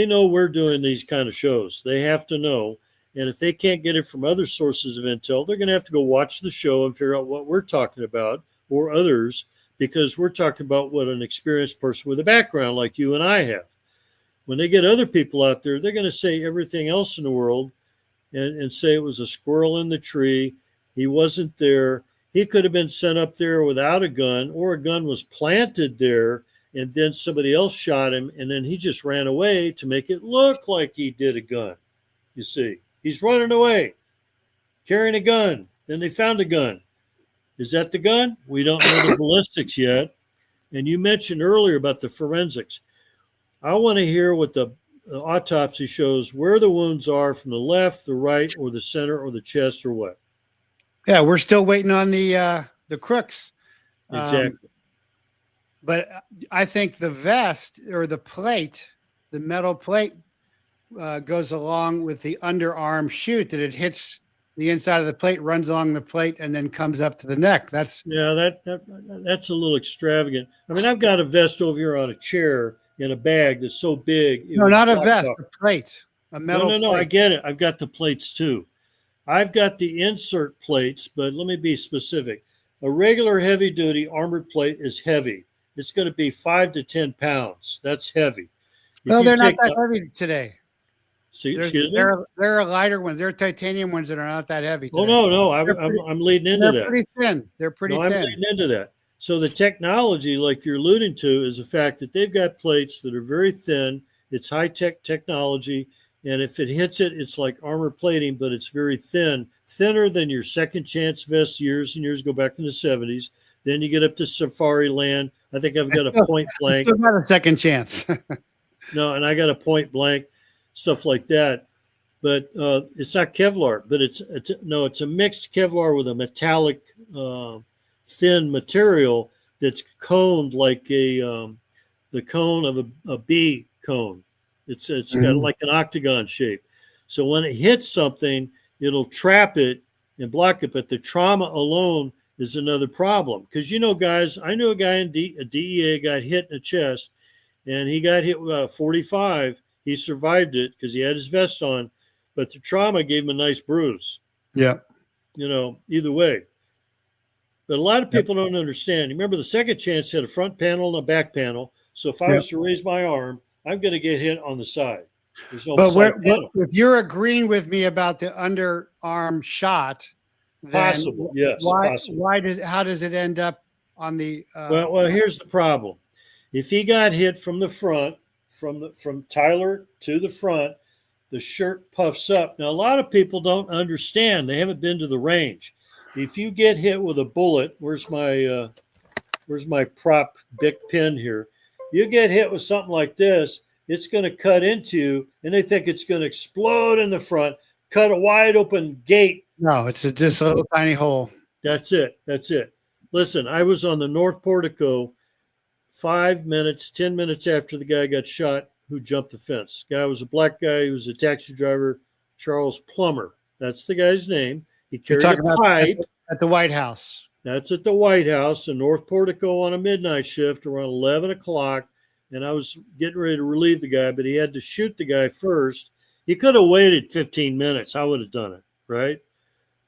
[SPEAKER 4] know we're doing these kind of shows. They have to know. And if they can't get it from other sources of intel, they're going to have to go watch the show and figure out what we're talking about or others, because we're talking about what an experienced person with a background like you and I have. When they get other people out there, they're going to say everything else in the world and say it was a squirrel in the tree. He wasn't there. He could have been sent up there without a gun, or a gun was planted there and then somebody else shot him, and then he just ran away to make it look like he did a gun. You see, he's running away, carrying a gun. Then they found a gun. Is that the gun? We don't know the ballistics yet. And you mentioned earlier about the forensics. I want to hear what the autopsy shows, where the wounds are from the left, the right, or the center, or the chest, or what.
[SPEAKER 1] Yeah, we're still waiting on the crooks.
[SPEAKER 4] Exactly.
[SPEAKER 1] But I think the vest or the plate, the metal plate, goes along with the underarm shoot, that it hits the inside of the plate runs along the plate and then comes up to the neck. That's
[SPEAKER 4] that's a little extravagant. I mean, I've got a vest over here on a chair in a bag that's so big.
[SPEAKER 1] no, not a vest, a plate, a metal.
[SPEAKER 4] No,
[SPEAKER 1] plate.
[SPEAKER 4] I get it. I've got the plates too. I've got the insert plates, but let me be specific. A regular heavy duty armored plate is heavy. It's going to be 5 to 10 pounds. That's heavy.
[SPEAKER 1] No, they're not that heavy today.
[SPEAKER 4] Excuse me?
[SPEAKER 1] There are lighter ones. There are titanium ones that are not that heavy today.
[SPEAKER 4] Oh, no. I'm leading into that.
[SPEAKER 1] They're pretty thin. They're pretty thin.
[SPEAKER 4] I'm leading into that. So the technology, like you're alluding to, is the fact that they've got plates that are very thin. It's high-tech technology. And if it hits it, it's like armor plating, but it's very thin, thinner than your second chance vest years and years ago back in the 70s. Then you get up to Safari Land. I think I've got a point blank.
[SPEAKER 1] Still got a second chance.
[SPEAKER 4] No, and I got a point blank, stuff like that. But it's not Kevlar, but it's a mixed Kevlar with a metallic thin material that's coned like the cone of a bee cone. It's got like an octagon shape. So when it hits something, it'll trap it and block it. But the trauma alone is another problem. Because, guys, I knew a guy in a DEA got hit in the chest, and he got hit with a 45. He survived it because he had his vest on, but the trauma gave him a nice bruise.
[SPEAKER 1] Yeah.
[SPEAKER 4] Either way. But a lot of people don't understand. Remember, the second chance had a front panel and a back panel. So if I was to raise my arm, I'm going to get hit on the side. There's no
[SPEAKER 1] if you're agreeing with me about the underarm shot, then
[SPEAKER 4] possible, yes.
[SPEAKER 1] How does it end up on the?
[SPEAKER 4] Well, here's the problem. If he got hit from the front, from Tyler to the front, the shirt puffs up. Now, a lot of people don't understand. They haven't been to the range. If you get hit with a bullet, where's my prop big pin here? You get hit with something like this, it's going to cut into you, and they think it's going to explode in the front, cut a wide open gate.
[SPEAKER 1] No, it's just a little tiny hole.
[SPEAKER 4] That's it. Listen, I was on the North Portico 10 minutes after the guy got shot who jumped the fence. Guy was a black guy. He was a taxi driver, Charles Plummer. That's the guy's name. He carried a pipe.
[SPEAKER 1] At the White House.
[SPEAKER 4] That's at the White House in North Portico on a midnight shift around 11 o'clock. And I was getting ready to relieve the guy, but he had to shoot the guy first. He could have waited 15 minutes. I would have done it, right?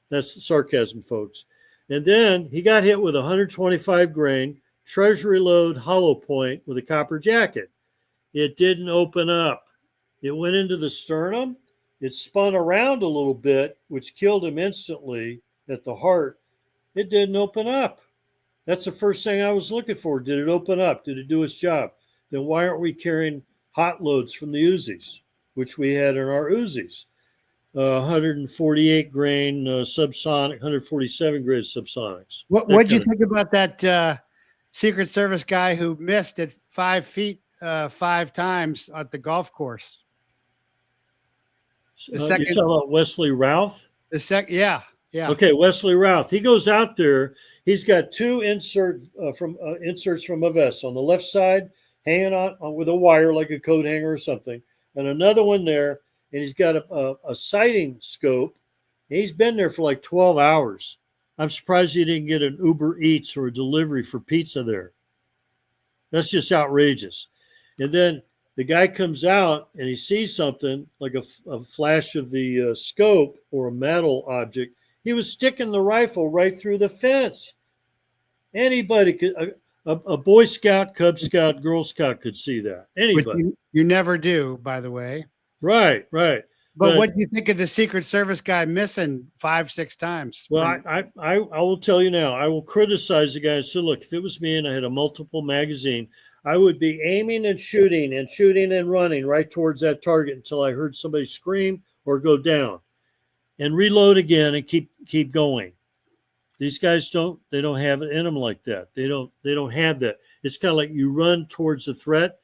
[SPEAKER 4] That's sarcasm, folks. And then he got hit with a 125 grain Treasury load hollow point with a copper jacket. It didn't open up. It went into the sternum. It spun around a little bit, which killed him instantly at the heart. It didn't open up. That's the first thing I was looking for. Did it open up? Did it do its job? Then why aren't we carrying hot loads from the Uzis, which we had in our Uzis? 148 grain subsonic, 147 grain subsonics.
[SPEAKER 1] What did you think about that Secret Service guy who missed at 5 feet 5 times at the golf course?
[SPEAKER 4] The second, you're talking about Wesley Routh?
[SPEAKER 1] Yeah.
[SPEAKER 4] Okay, Wesley Routh. He goes out there. He's got two inserts from a vest on the left side, hanging on with a wire like a coat hanger or something, and another one there. And he's got a sighting scope. He's been there for like 12 hours. I'm surprised he didn't get an Uber Eats or a delivery for pizza there. That's just outrageous. And then the guy comes out and he sees something like a flash of the scope or a metal object. He was sticking the rifle right through the fence. Anybody could, a Boy Scout, Cub Scout, Girl Scout could see that. Anybody.
[SPEAKER 1] Which you never do, by the way.
[SPEAKER 4] Right.
[SPEAKER 1] But what do you think of the Secret Service guy missing 5-6 times?
[SPEAKER 4] Well, I will tell you now, I will criticize the guy and say, look, if it was me and I had a multiple magazine, I would be aiming and shooting and running right towards that target until I heard somebody scream or go down and reload again and keep going. These guys don't have it in them like that. They don't have that. It's kind of like you run towards the threat.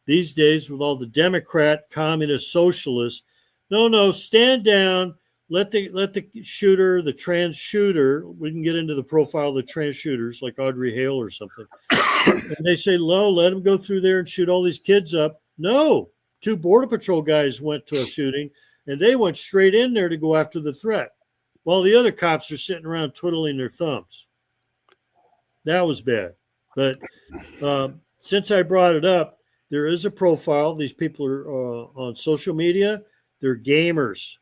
[SPEAKER 4] These days, with all the Democrat, communist, socialists, no, stand down. Let the shooter, the trans shooter. We can get into the profile of the trans shooters, like Audrey Hale or something. And they say, "No, let him go through there and shoot all these kids up." No, 2 Border Patrol guys went to a shooting, and they went straight in there to go after the threat. while the other cops are sitting around twiddling their thumbs. That was bad. But since I brought it up, there is a profile. These people are on social media. They're gamers.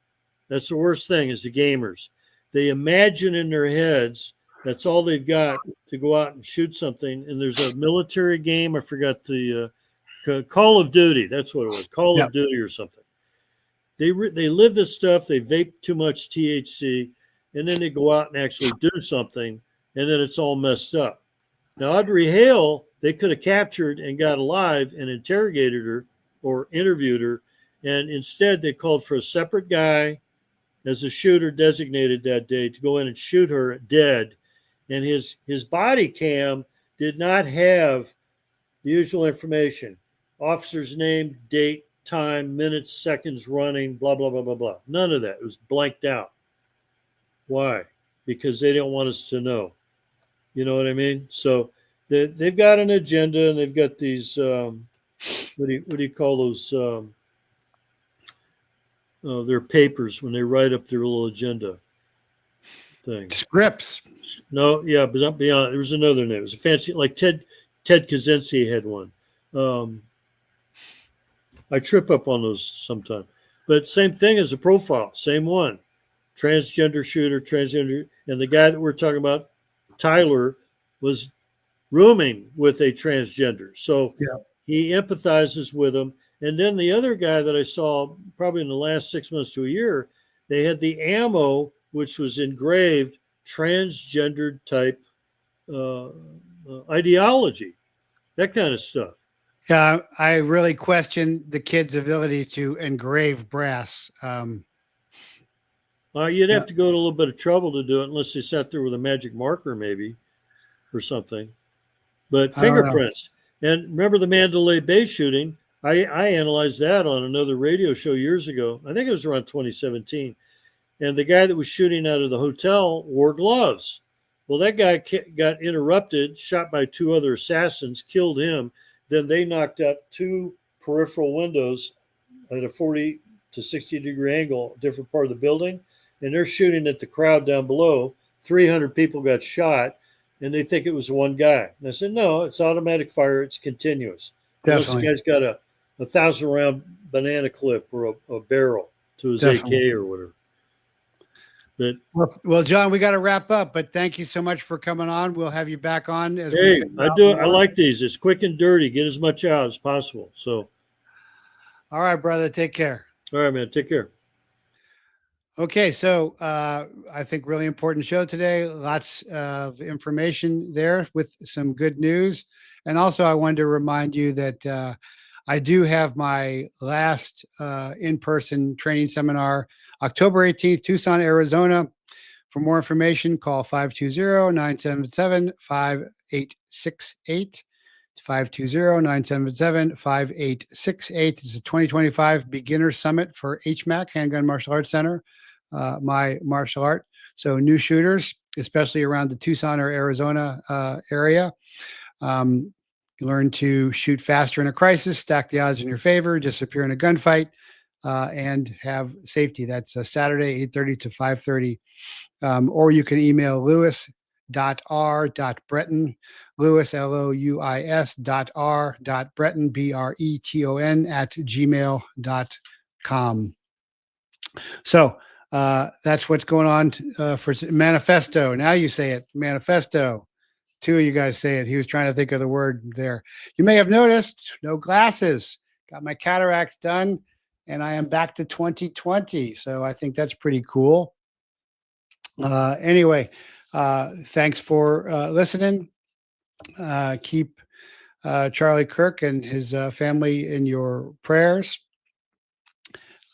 [SPEAKER 4] That's the worst thing, is the gamers. They imagine in their heads that's all they've got to go out and shoot something. And there's a military game. I forgot the Call of Duty. That's what it was. Call of Duty or something. They live this stuff. They vape too much THC, and then they go out and actually do something, and then it's all messed up. Now, Audrey Hale, they could have captured and got alive and interrogated her or interviewed her, and instead they called for a separate guy as a shooter designated that day to go in and shoot her dead. And his body cam did not have the usual information: officer's name, date, time, minutes, seconds running, blah, blah, blah, blah, blah. None of that. It was blanked out. Why? Because they didn't want us to know. You know what I mean? So they've got an agenda, and they've got these, what do you call those? Their papers when they write up their little agenda thing.
[SPEAKER 1] Scripts.
[SPEAKER 4] No, yeah, but not beyond. There was another name. It was a fancy, like Ted Kaczynski had one. I trip up on those sometimes. But same thing as a profile, same one. Transgender shooter, transgender. And the guy that we're talking about, Tyler, was rooming with a transgender. So he empathizes with him. And then the other guy that I saw probably in the last 6 months to a year, they had the ammo, which was engraved transgendered type ideology, that kind of stuff.
[SPEAKER 1] Yeah, I really question the kid's ability to engrave brass.
[SPEAKER 4] You'd have to go to a little bit of trouble to do it, unless they sat there with a magic marker, maybe, or something. But fingerprints. And remember the Mandalay Bay shooting? I analyzed that on another radio show years ago. I think it was around 2017. And the guy that was shooting out of the hotel wore gloves. Well, that guy got interrupted, shot by two other assassins, killed him. Then they knocked out two peripheral windows at a 40 to 60 degree angle, different part of the building. And they're shooting at the crowd down below. 300 people got shot, and they think it was one guy. And I said, no, it's automatic fire. It's continuous.
[SPEAKER 1] Definitely.
[SPEAKER 4] Unless the guy's got a 1,000-round banana clip or a barrel to his AK or whatever. But,
[SPEAKER 1] well, John, we got to wrap up, but thank you so much for coming on. We'll have you back on. As
[SPEAKER 4] I like these. It's quick and dirty. Get as much out as possible. So,
[SPEAKER 1] all right, brother. Take care.
[SPEAKER 4] All right, man. Take care.
[SPEAKER 1] Okay, so I think really important show today. Lots of information there with some good news. And also I wanted to remind you that I do have my last in-person training seminar, October 18th, Tucson, Arizona. For more information, call 520-977-5868. It's 520-977-5868. It's a 2025 Beginner Summit for HMAC, Handgun Martial Arts Center, my martial art. So new shooters, especially around the Tucson or Arizona area, learn to shoot faster in a crisis, stack the odds in your favor, disappear in a gunfight, and have safety. That's Saturday, 8:30 to 5:30. Or you can email Lewis.r.Breton, Lewis, Louis.r.Breton, BRETON @gmail.com. So that's what's going on for manifesto. Now you say it, manifesto. Two of you guys say it. He was trying to think of the word there. You may have noticed, no glasses. Got my cataracts done, and I am back to 2020. So I think that's pretty cool. Anyway, thanks for listening. Keep Charlie Kirk and his family in your prayers.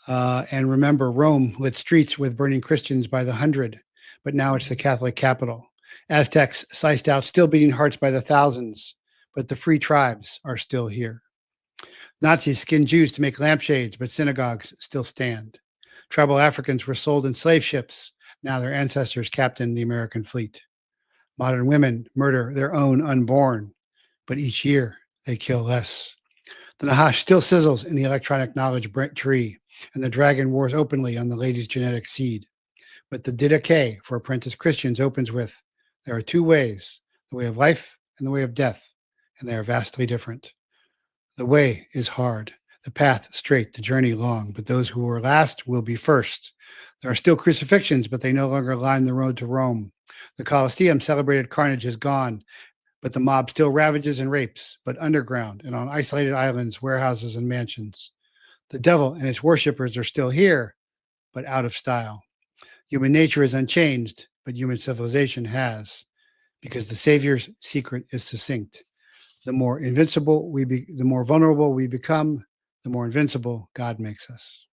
[SPEAKER 1] And remember, Rome lit streets with burning Christians by the hundred, but now it's the Catholic capital. Aztecs sliced out, still beating hearts by the thousands, but the free tribes are still here. Nazis skinned Jews to make lampshades, but synagogues still stand. Tribal Africans were sold in slave ships. Now their ancestors captained the American fleet. Modern women murder their own unborn, but each year they kill less. The Nahash still sizzles in the electronic knowledge tree, and the dragon wars openly on the lady's genetic seed. But the Didache for apprentice Christians opens with, there are two ways, the way of life and the way of death, and they are vastly different. The way is hard, the path straight, the journey long, but those who were last will be first. There are still crucifixions, but they no longer line the road to Rome. The Colosseum celebrated carnage is gone, but the mob still ravages and rapes, but underground and on isolated islands, warehouses, and mansions. The devil and its worshippers are still here, but out of style. Human nature is unchanged, but human civilization has, because the Savior's secret is succinct. The more vulnerable we become, the more invincible God makes us.